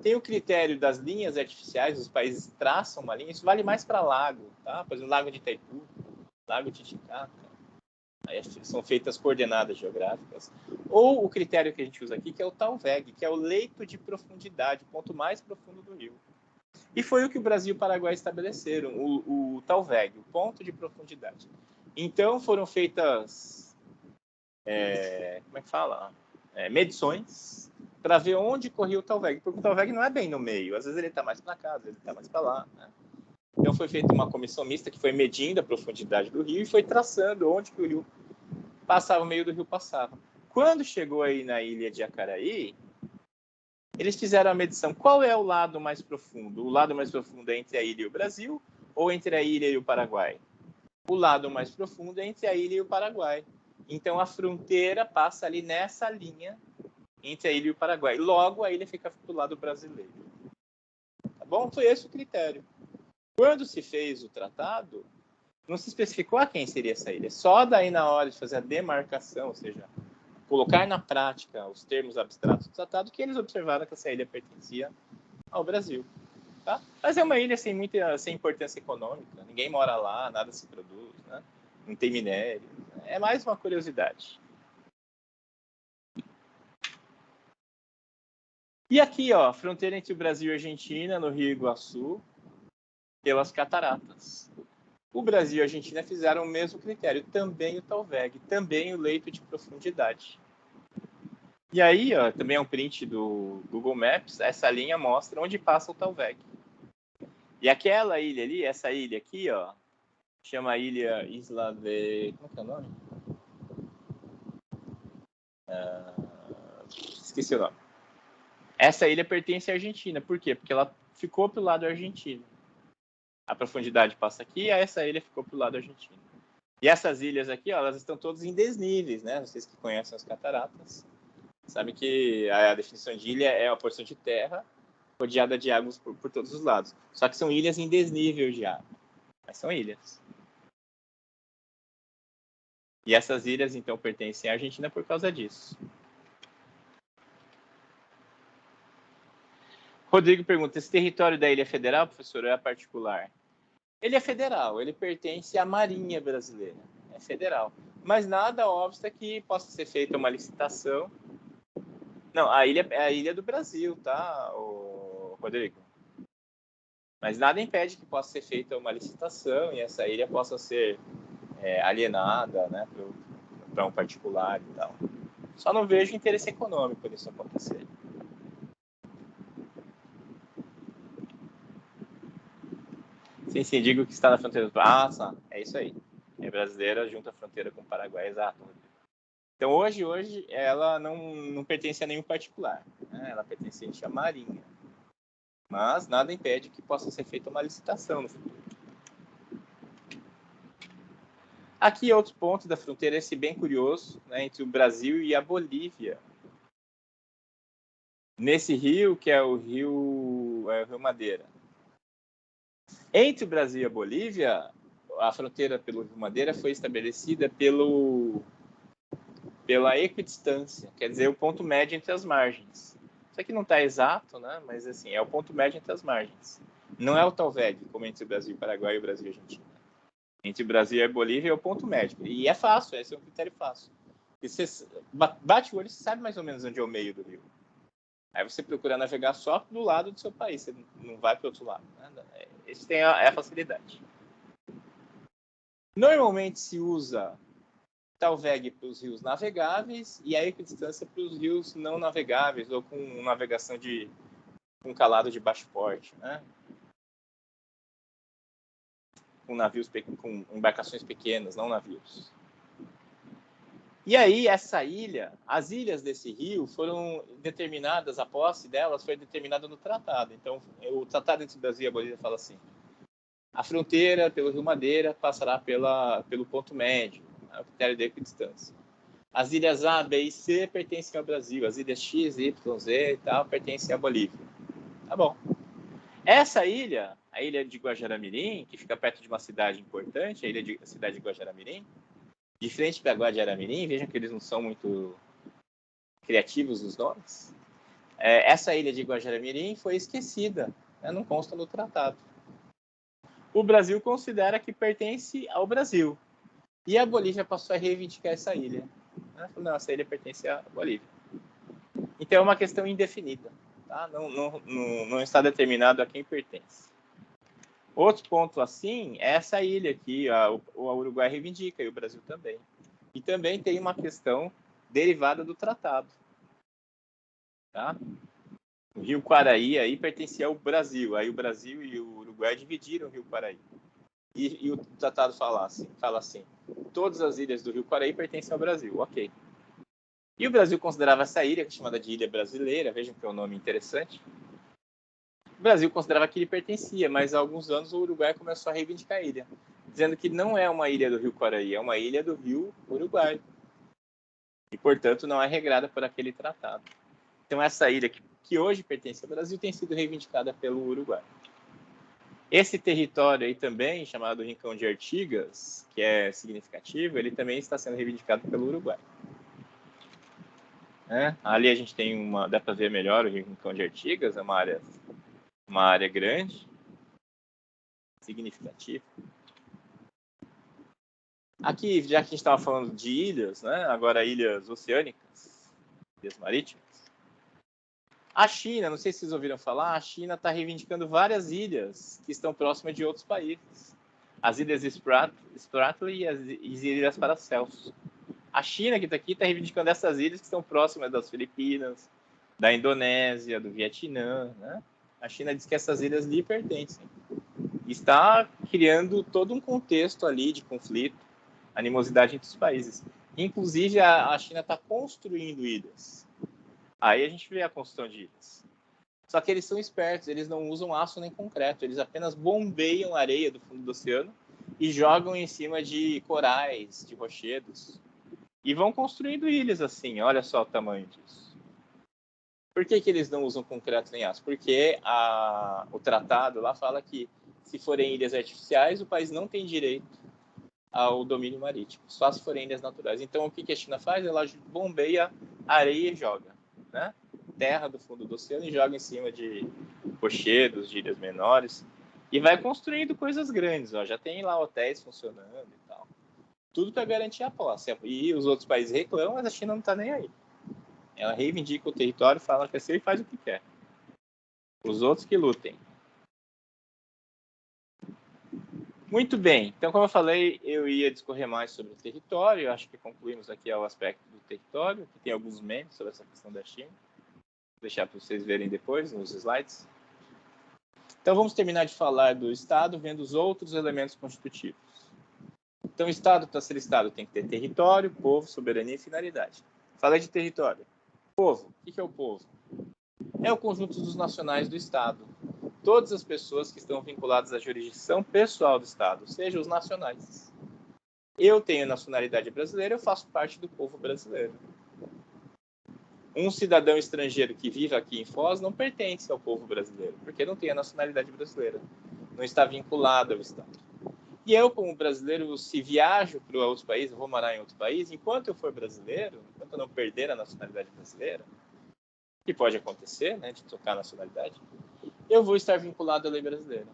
A: Tem o critério das linhas artificiais, os países traçam uma linha, isso vale mais para lago, tá? Por exemplo, Lago de Itaipu, Lago Titicaca. Aí são feitas coordenadas geográficas. Ou o critério que a gente usa aqui, que é o Talveg, que é o leito de profundidade, o ponto mais profundo do rio. E foi o que o Brasil e o Paraguai estabeleceram, o Talveg, o ponto de profundidade. Então foram feitas, como é que fala? Medições para ver onde corria o Talveg, porque o Talveg não é bem no meio, às vezes ele está mais para cá, às vezes ele está mais para lá, né? Então foi feita uma comissão mista que foi medindo a profundidade do rio e foi traçando onde que o rio passava, o meio do rio passava. Quando chegou aí na ilha de Acaraí, eles fizeram a medição. Qual é o lado mais profundo? O lado mais profundo é entre a ilha e o Brasil ou entre a ilha e o Paraguai? O lado mais profundo é entre a ilha e o Paraguai. Então a fronteira passa ali nessa linha entre a ilha e o Paraguai. Logo a ilha fica do lado brasileiro. Tá bom? Foi esse o critério. Quando se fez o tratado, não se especificou a quem seria essa ilha. Só daí na hora de fazer a demarcação, ou seja, colocar na prática os termos abstratos do tratado, que eles observaram que essa ilha pertencia ao Brasil. Tá? Mas é uma ilha sem importância econômica, ninguém mora lá, nada se produz, né? Não tem minério. É mais uma curiosidade. E aqui, ó, fronteira entre o Brasil e a Argentina, no Rio Iguaçu, pelas cataratas. O Brasil e a Argentina fizeram o mesmo critério, também o Talveg, também o leito de profundidade. E aí, ó, também é um print do Google Maps, essa linha mostra onde passa o Talveg. E aquela ilha ali, essa ilha aqui, ó, chama Ilha Isla de... Como que é o nome? Esqueci o nome. Essa ilha pertence à Argentina. Por quê? Porque ela ficou pro lado argentino. A profundidade passa aqui e essa ilha ficou pro lado argentino. E essas ilhas aqui, ó, elas estão todas em desníveis, né? Vocês que conhecem as cataratas sabem que a definição de ilha é a porção de terra rodeada de águas por todos os lados. Só que são ilhas em desnível de água. Mas são ilhas. E essas ilhas, então, pertencem à Argentina por causa disso. Rodrigo pergunta, esse território da ilha é federal, professor, ou é particular? Ele é federal, ele pertence à Marinha Brasileira. É federal. Mas nada obsta que possa ser feita uma licitação. Não, a ilha é a ilha do Brasil, tá, Rodrigo? Mas nada impede que possa ser feita uma licitação e essa ilha possa ser alienada, né, para um particular e tal. Só não vejo interesse econômico nisso acontecer. Sim, digo que está na fronteira do... Ah, tá, é isso aí. É brasileira junto à fronteira com o Paraguai, exato. Então, hoje ela não pertence a nenhum particular, né? Ela pertence à Marinha. Mas nada impede que possa ser feita uma licitação no futuro. Aqui, outro ponto da fronteira, esse bem curioso, né, entre o Brasil e a Bolívia. Nesse rio, que é o Rio Madeira. Entre o Brasil e a Bolívia, a fronteira pelo Rio Madeira foi estabelecida pela equidistância, quer dizer, o ponto médio entre as margens. Isso aqui não está exato, né? Mas assim, é o ponto médio entre as margens. Não é o Talveg, como entre o Brasil e o Paraguai e o Brasil e a Argentina. Entre o Brasil e a Bolívia é o ponto médio. E é fácil, esse é um critério fácil. E você bate o olho e você sabe mais ou menos onde é o meio do rio. Aí você procura navegar só do lado do seu país, você não vai para o outro lado. Né? Esse tem a facilidade. Normalmente se usa Talveg para os rios navegáveis e a equidistância para os rios não navegáveis ou com navegação com calado de baixo porte, né? Com navios, com embarcações pequenas, não navios. E aí, essa ilha, as ilhas desse rio foram determinadas, a posse delas foi determinada no tratado. Então, o tratado entre o Brasil e a Bolívia fala assim: a fronteira pelo Rio Madeira passará pelo ponto médio, o critério de equidistância. As ilhas A, B e C pertencem ao Brasil, as ilhas X, Y, Z e tal pertencem à Bolívia. Tá bom. Essa ilha, a ilha de Guajará-Mirim, que fica perto de uma cidade importante, a cidade de Guajará-Mirim, de frente para Guajará-Mirim, vejam que eles não são muito criativos nos nomes. Essa ilha de Guajará-Mirim foi esquecida, né, não consta no tratado. O Brasil considera que pertence ao Brasil. E a Bolívia passou a reivindicar essa ilha. Não, essa ilha pertence à Bolívia. Então é uma questão indefinida. Tá? Não está determinado a quem pertence. Outro ponto assim é essa ilha que o Uruguai reivindica e o Brasil também. E também tem uma questão derivada do tratado. Tá? O Rio Quaraí aí pertencia ao Brasil. Aí o Brasil e o Uruguai dividiram o Rio Quaraí. E o tratado fala assim: todas as ilhas do Rio Quaraí pertencem ao Brasil. Ok. E o Brasil considerava essa ilha, chamada de Ilha Brasileira, vejam que é um nome interessante. O Brasil considerava que ele pertencia, mas há alguns anos o Uruguai começou a reivindicar a ilha, dizendo que não é uma ilha do Rio Quaraí, é uma ilha do Rio Uruguai. E, portanto, não é regrada por aquele tratado. Então, essa ilha que hoje pertence ao Brasil tem sido reivindicada pelo Uruguai. Esse território aí também, chamado Rincão de Artigas, que é significativo, ele também está sendo reivindicado pelo Uruguai. Ali a gente tem dá para ver melhor o Rincão de Artigas, é uma área grande, significativa. Aqui, já que a gente estava falando de ilhas, né? Agora ilhas oceânicas, ilhas marítimas. A China, não sei se vocês ouviram falar, a China está reivindicando várias ilhas que estão próximas de outros países. As ilhas Spratly e as ilhas Paracelso. A China, que está aqui, está reivindicando essas ilhas que estão próximas das Filipinas, da Indonésia, do Vietnã. Né? A China diz que essas ilhas lhe pertencem. Está criando todo um contexto ali de conflito, animosidade entre os países. Inclusive, a China está construindo ilhas. Aí a gente vê a construção de ilhas. Só que eles são espertos, eles não usam aço nem concreto, eles apenas bombeiam areia do fundo do oceano e jogam em cima de corais, de rochedos. E vão construindo ilhas assim, olha só o tamanho disso. Por que eles não usam concreto nem aço? Porque o tratado lá fala que se forem ilhas artificiais, o país não tem direito ao domínio marítimo, só se forem ilhas naturais. Então, o que a China faz? Ela bombeia areia e joga, né? Terra do fundo do oceano e joga em cima de rochedos, de ilhas menores, e vai construindo coisas grandes. Já tem lá hotéis funcionando e tal. Tudo para garantir a posse. E os outros países reclamam, mas a China não está nem aí. Ela reivindica o território, fala que é seu e faz o que quer. Os outros que lutem. Muito bem. Então, como eu falei, eu ia discorrer mais sobre o território. Eu acho que concluímos aqui o aspecto do território, que tem alguns memes sobre essa questão da China. Vou deixar para vocês verem depois nos slides. Então, vamos terminar de falar do Estado, vendo os outros elementos constitutivos. Então, o Estado, para ser Estado, tem que ter território, povo, soberania e finalidade. Falei de território. Povo. O que é o povo? É o conjunto dos nacionais do Estado. Todas as pessoas que estão vinculadas à jurisdição pessoal do Estado, ou seja, os nacionais. Eu tenho nacionalidade brasileira, eu faço parte do povo brasileiro. Um cidadão estrangeiro que vive aqui em Foz não pertence ao povo brasileiro, porque não tem a nacionalidade brasileira. Não está vinculado ao Estado. E eu, como brasileiro, se viajo para outros países, eu vou morar em outro país, enquanto eu for brasileiro, enquanto eu não perder a nacionalidade brasileira, que pode acontecer, né, de trocar a nacionalidade, eu vou estar vinculado à lei brasileira.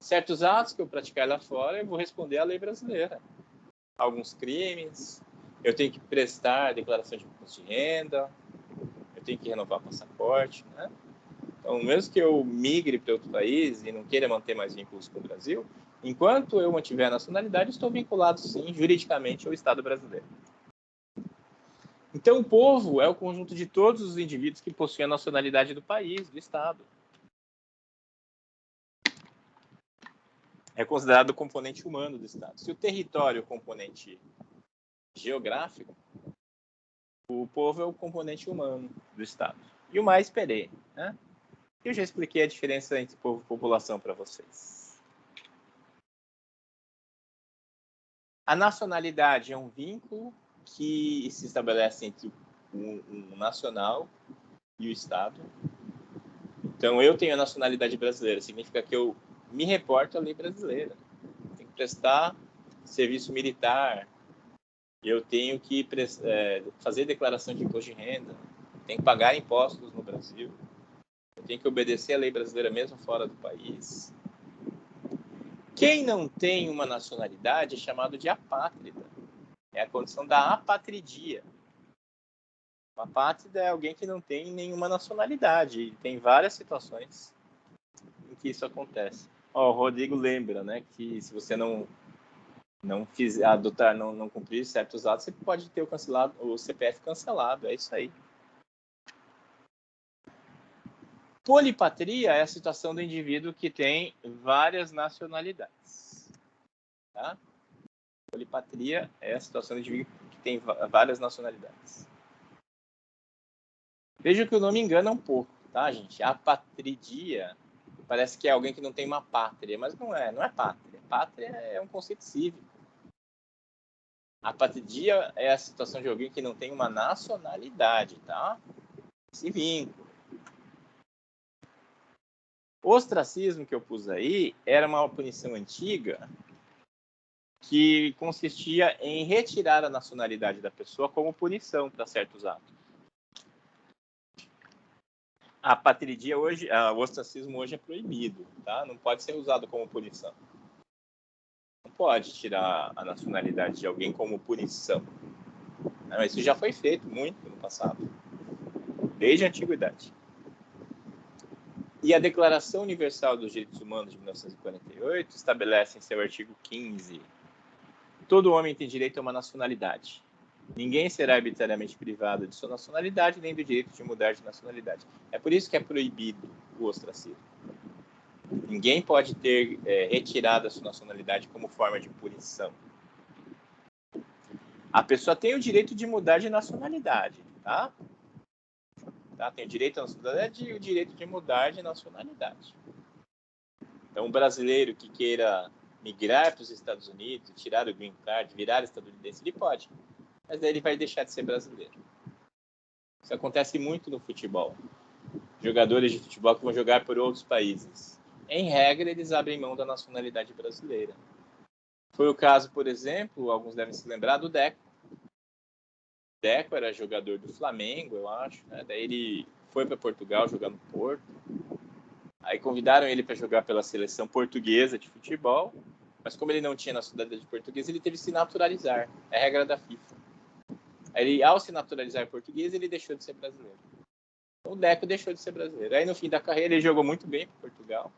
A: Certos atos que eu praticar lá fora, eu vou responder à lei brasileira. Alguns crimes, eu tenho que prestar declaração de imposto de renda, eu tenho que renovar passaporte, né? Então, mesmo que eu migre para outro país e não queira manter mais vínculos com o Brasil, enquanto eu mantiver a nacionalidade, estou vinculado, sim, juridicamente ao Estado brasileiro. Então, o povo é o conjunto de todos os indivíduos que possuem a nacionalidade do país, do Estado. É considerado o componente humano do Estado. Se o território é o componente geográfico, O povo é o componente humano do Estado. E o mais perene, né? Eu já expliquei a diferença entre povo e população para vocês. A nacionalidade é um vínculo que se estabelece entre o nacional e o Estado. Então, eu tenho a nacionalidade brasileira, significa que eu me reporto à lei brasileira. Tenho que prestar serviço militar, eu tenho que fazer declaração de imposto de renda, tenho que pagar impostos no Brasil, eu tenho que obedecer à lei brasileira mesmo fora do país. Quem não tem uma nacionalidade é chamado de apátrida. É a condição da apatridia. Uma apátrida é alguém que não tem nenhuma nacionalidade. E tem várias situações em que isso acontece. O Rodrigo lembra, né, que se você não cumprir certos atos, você pode ter o CPF cancelado. É isso aí. Polipatria é a situação do indivíduo que tem várias nacionalidades. Tá? Polipatria é a situação do indivíduo que tem várias nacionalidades. Veja que o nome engana um pouco, tá, gente? Apatridia parece que é alguém que não tem uma pátria, mas não é pátria. Pátria é um conceito cívico. Apatridia é a situação de alguém que não tem uma nacionalidade, tá? Esse vínculo. O ostracismo que eu pus aí era uma punição antiga que consistia em retirar a nacionalidade da pessoa como punição para certos atos. A apatridia hoje, o ostracismo hoje é proibido, tá? Não pode ser usado como punição. Não pode tirar a nacionalidade de alguém como punição. Não, isso já foi feito muito no passado, desde a antiguidade. E a Declaração Universal dos Direitos Humanos de 1948 estabelece em seu artigo 15: todo homem tem direito a uma nacionalidade. Ninguém será arbitrariamente privado de sua nacionalidade nem do direito de mudar de nacionalidade. É por isso que é proibido o ostracismo. Ninguém pode ter retirado a sua nacionalidade como forma de punição. A pessoa tem o direito de mudar de nacionalidade, tá? Tem o direito à nacionalidade e o direito de mudar de nacionalidade. Então, um brasileiro que queira migrar para os Estados Unidos, tirar o green card, virar estadunidense, ele pode. Mas daí ele vai deixar de ser brasileiro. Isso acontece muito no futebol. Jogadores de futebol que vão jogar por outros países. Em regra, eles abrem mão da nacionalidade brasileira. Foi o caso, por exemplo, alguns devem se lembrar, do Deco. Deco era jogador do Flamengo, eu acho, né? Daí ele foi para Portugal jogar no Porto. Aí convidaram ele para jogar pela seleção portuguesa de futebol, mas como ele não tinha nacionalidade portuguesa, ele teve que se naturalizar. É a regra da FIFA. Aí ele, ao se naturalizar português, ele deixou de ser brasileiro. Então, o Deco deixou de ser brasileiro. Aí no fim da carreira ele jogou muito bem para Portugal.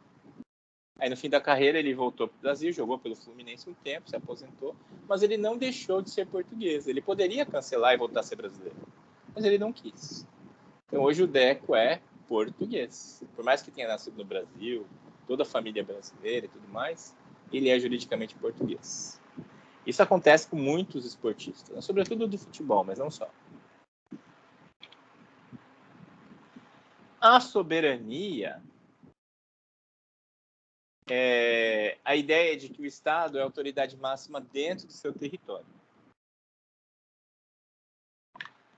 A: Aí no fim da carreira ele voltou para o Brasil, jogou pelo Fluminense um tempo, se aposentou, mas ele não deixou de ser português. Ele poderia cancelar e voltar a ser brasileiro, mas ele não quis. Então hoje o Deco é português. Por mais que tenha nascido no Brasil, toda a família é brasileira e tudo mais, ele é juridicamente português. Isso acontece com muitos esportistas, né? Sobretudo do futebol, mas não só. A soberania é a ideia de que o Estado é a autoridade máxima dentro do seu território.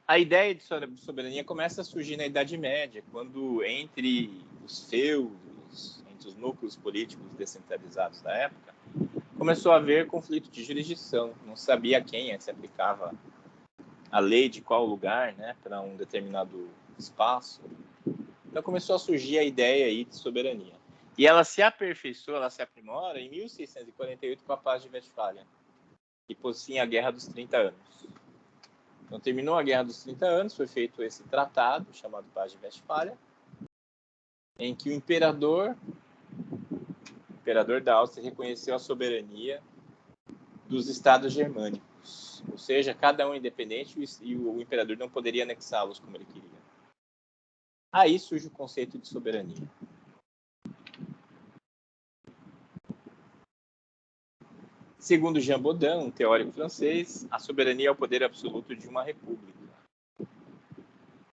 A: A ideia de soberania começa a surgir na Idade Média, quando entre os feudos, entre os núcleos políticos descentralizados da época, começou a haver conflito de jurisdição. Não sabia a quem se aplicava a lei de qual lugar, né, para um determinado espaço. Então começou a surgir a ideia aí de soberania. E ela se aperfeiçoa, ela se aprimora em 1648 com a Paz de Westfália, que pôs fim à Guerra dos 30 Anos. Então terminou a Guerra dos 30 Anos, foi feito esse tratado, chamado Paz de Westfália, em que o imperador da Áustria reconheceu a soberania dos estados germânicos. Ou seja, cada um independente e o imperador não poderia anexá-los como ele queria. Aí surge o conceito de soberania. Segundo Jean Bodin, um teórico francês, a soberania é o poder absoluto de uma república.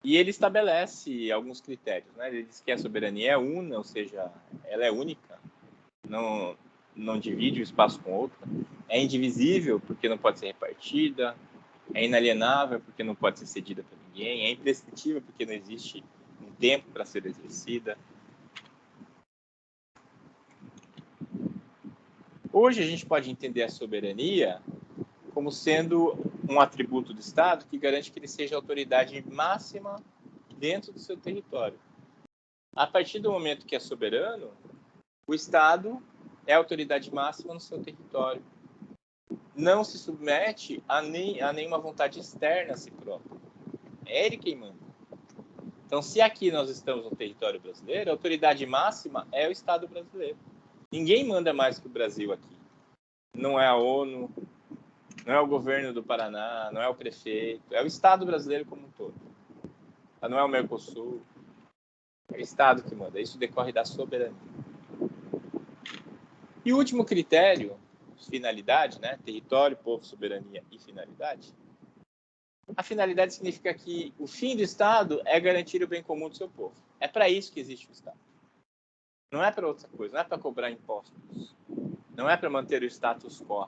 A: E ele estabelece alguns critérios, né? Ele diz que a soberania é una, ou seja, ela é única, não divide o espaço com outra, é indivisível porque não pode ser repartida, é inalienável porque não pode ser cedida por ninguém, é imprescritível porque não existe um tempo para ser exercida. Hoje a gente pode entender a soberania como sendo um atributo do Estado que garante que ele seja a autoridade máxima dentro do seu território. A partir do momento que é soberano, o Estado é a autoridade máxima no seu território. Não se submete a nenhuma vontade externa a si próprio. É ele quem manda. Então, se aqui nós estamos no território brasileiro, a autoridade máxima é o Estado brasileiro. Ninguém manda mais que o Brasil aqui. Não é a ONU, não é o governo do Paraná, não é o prefeito, é o Estado brasileiro como um todo. Não é o Mercosul, é o Estado que manda. Isso decorre da soberania. E o último critério, finalidade, né? Território, povo, soberania e finalidade. A finalidade significa que o fim do Estado é garantir o bem comum do seu povo. É para isso que existe o Estado. Não é para outra coisa, não é para cobrar impostos. Não é para manter o status quo.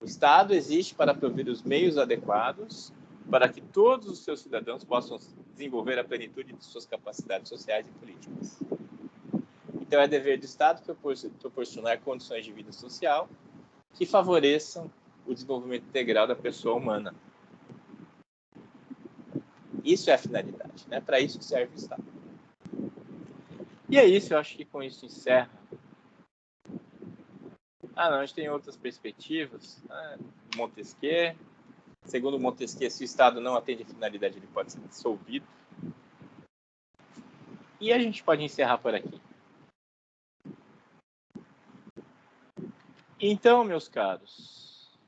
A: O Estado existe para prover os meios adequados para que todos os seus cidadãos possam desenvolver a plenitude de suas capacidades sociais e políticas. Então, é dever do Estado proporcionar condições de vida social que favoreçam o desenvolvimento integral da pessoa humana. Isso é a finalidade, né? Para isso que serve o Estado. E é isso, eu acho que com isso encerra. Não, a gente tem outras perspectivas. Montesquieu. Segundo Montesquieu, se o Estado não atende a finalidade, ele pode ser dissolvido. E a gente pode encerrar por aqui. Então, meus caros,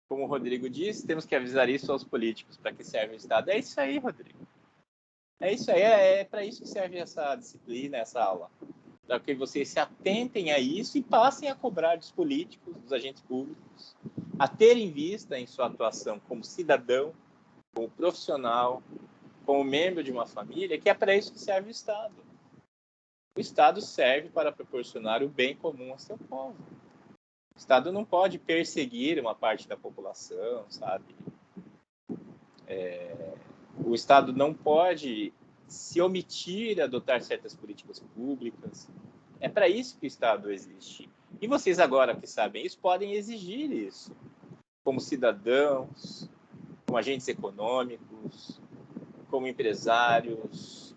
A: como o Rodrigo disse, temos que avisar isso aos políticos, para que serve o Estado. É isso aí, Rodrigo. É isso aí, é para isso que serve essa disciplina, essa aula. Para que vocês se atentem a isso e passem a cobrar dos políticos, dos agentes públicos, a ter em vista em sua atuação como cidadão, como profissional, como membro de uma família, que é para isso que serve o Estado. O Estado serve para proporcionar o bem comum ao seu povo. O Estado não pode perseguir uma parte da população, sabe? O Estado não pode se omitir a adotar certas políticas públicas. É para isso que o Estado existe. E vocês agora que sabem isso, podem exigir isso. Como cidadãos, como agentes econômicos, como empresários,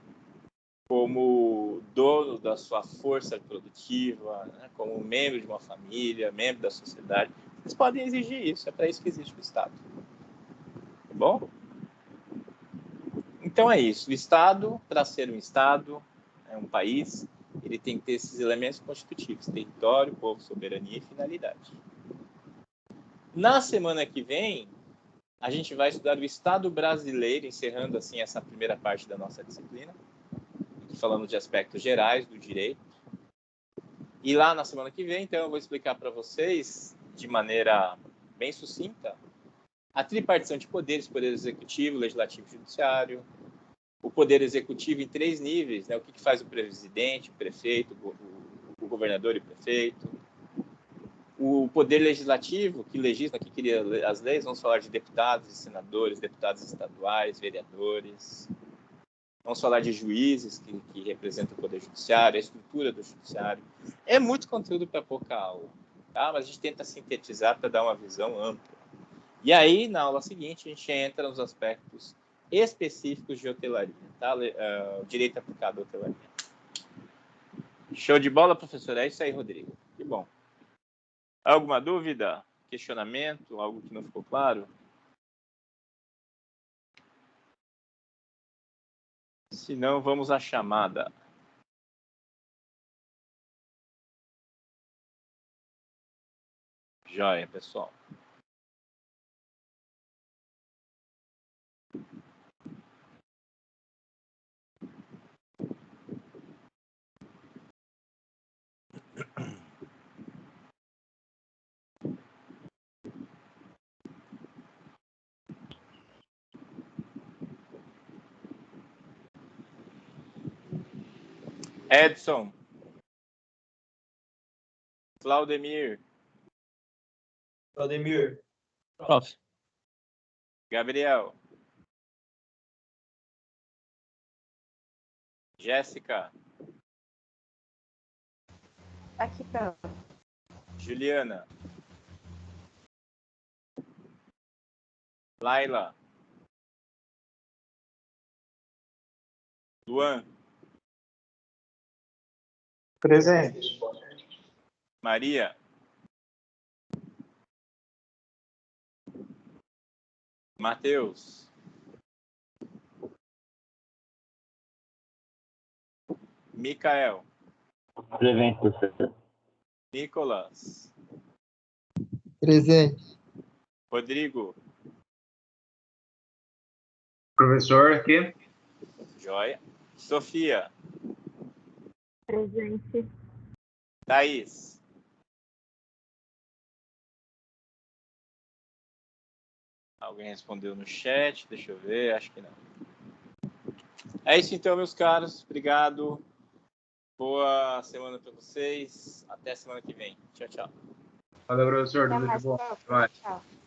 A: como dono da sua força produtiva, né? Como membro de uma família, membro da sociedade. Vocês podem exigir isso, é para isso que existe o Estado. Tá bom? Então é isso. O Estado, para ser um Estado, um país, ele tem que ter esses elementos constitutivos: território, povo, soberania e finalidade. Na semana que vem, a gente vai estudar o Estado brasileiro, encerrando assim essa primeira parte da nossa disciplina, falando de aspectos gerais do direito. E lá na semana que vem, então, eu vou explicar para vocês, de maneira bem sucinta, a tripartição de poderes: poder executivo, legislativo e judiciário. O poder executivo em 3 níveis, né? O que faz o presidente, o prefeito, o governador e o prefeito. O poder legislativo, que legisla, que cria as leis. Vamos falar de deputados e senadores, deputados estaduais, vereadores. Vamos falar de juízes, que representam o poder judiciário, a estrutura do judiciário. É muito conteúdo para pouca aula, tá? Mas a gente tenta sintetizar para dar uma visão ampla. E aí, na aula seguinte, a gente entra nos aspectos específicos de hotelaria, tá? Direito aplicado à hotelaria. Show de bola, professor? É isso aí, Rodrigo. Que bom. Alguma dúvida? Questionamento? Algo que não ficou claro? Se não, vamos à chamada. Joia, pessoal. Edson. Claudemir.
C: Vladimir.
D: Prof.
A: Gabriel. Jéssica.
F: Aqui, prof.
A: Juliana. Laila. Luan.
C: Presente.
A: Maria. Matheus. Micael.
D: Presente, professor.
A: Nicolas.
C: Presente.
A: Rodrigo.
B: Professor aqui.
A: Joia. Sofia.
F: Presente.
A: Thaís. Alguém respondeu no chat? Deixa eu ver, acho que não. É isso então, meus caros. Obrigado. Boa semana para vocês. Até a semana que vem. Tchau, tchau.
B: Valeu, professor.
F: Até
B: Tudo de
F: mais,
B: bom.
F: prof.
B: Até mais.
F: Tchau.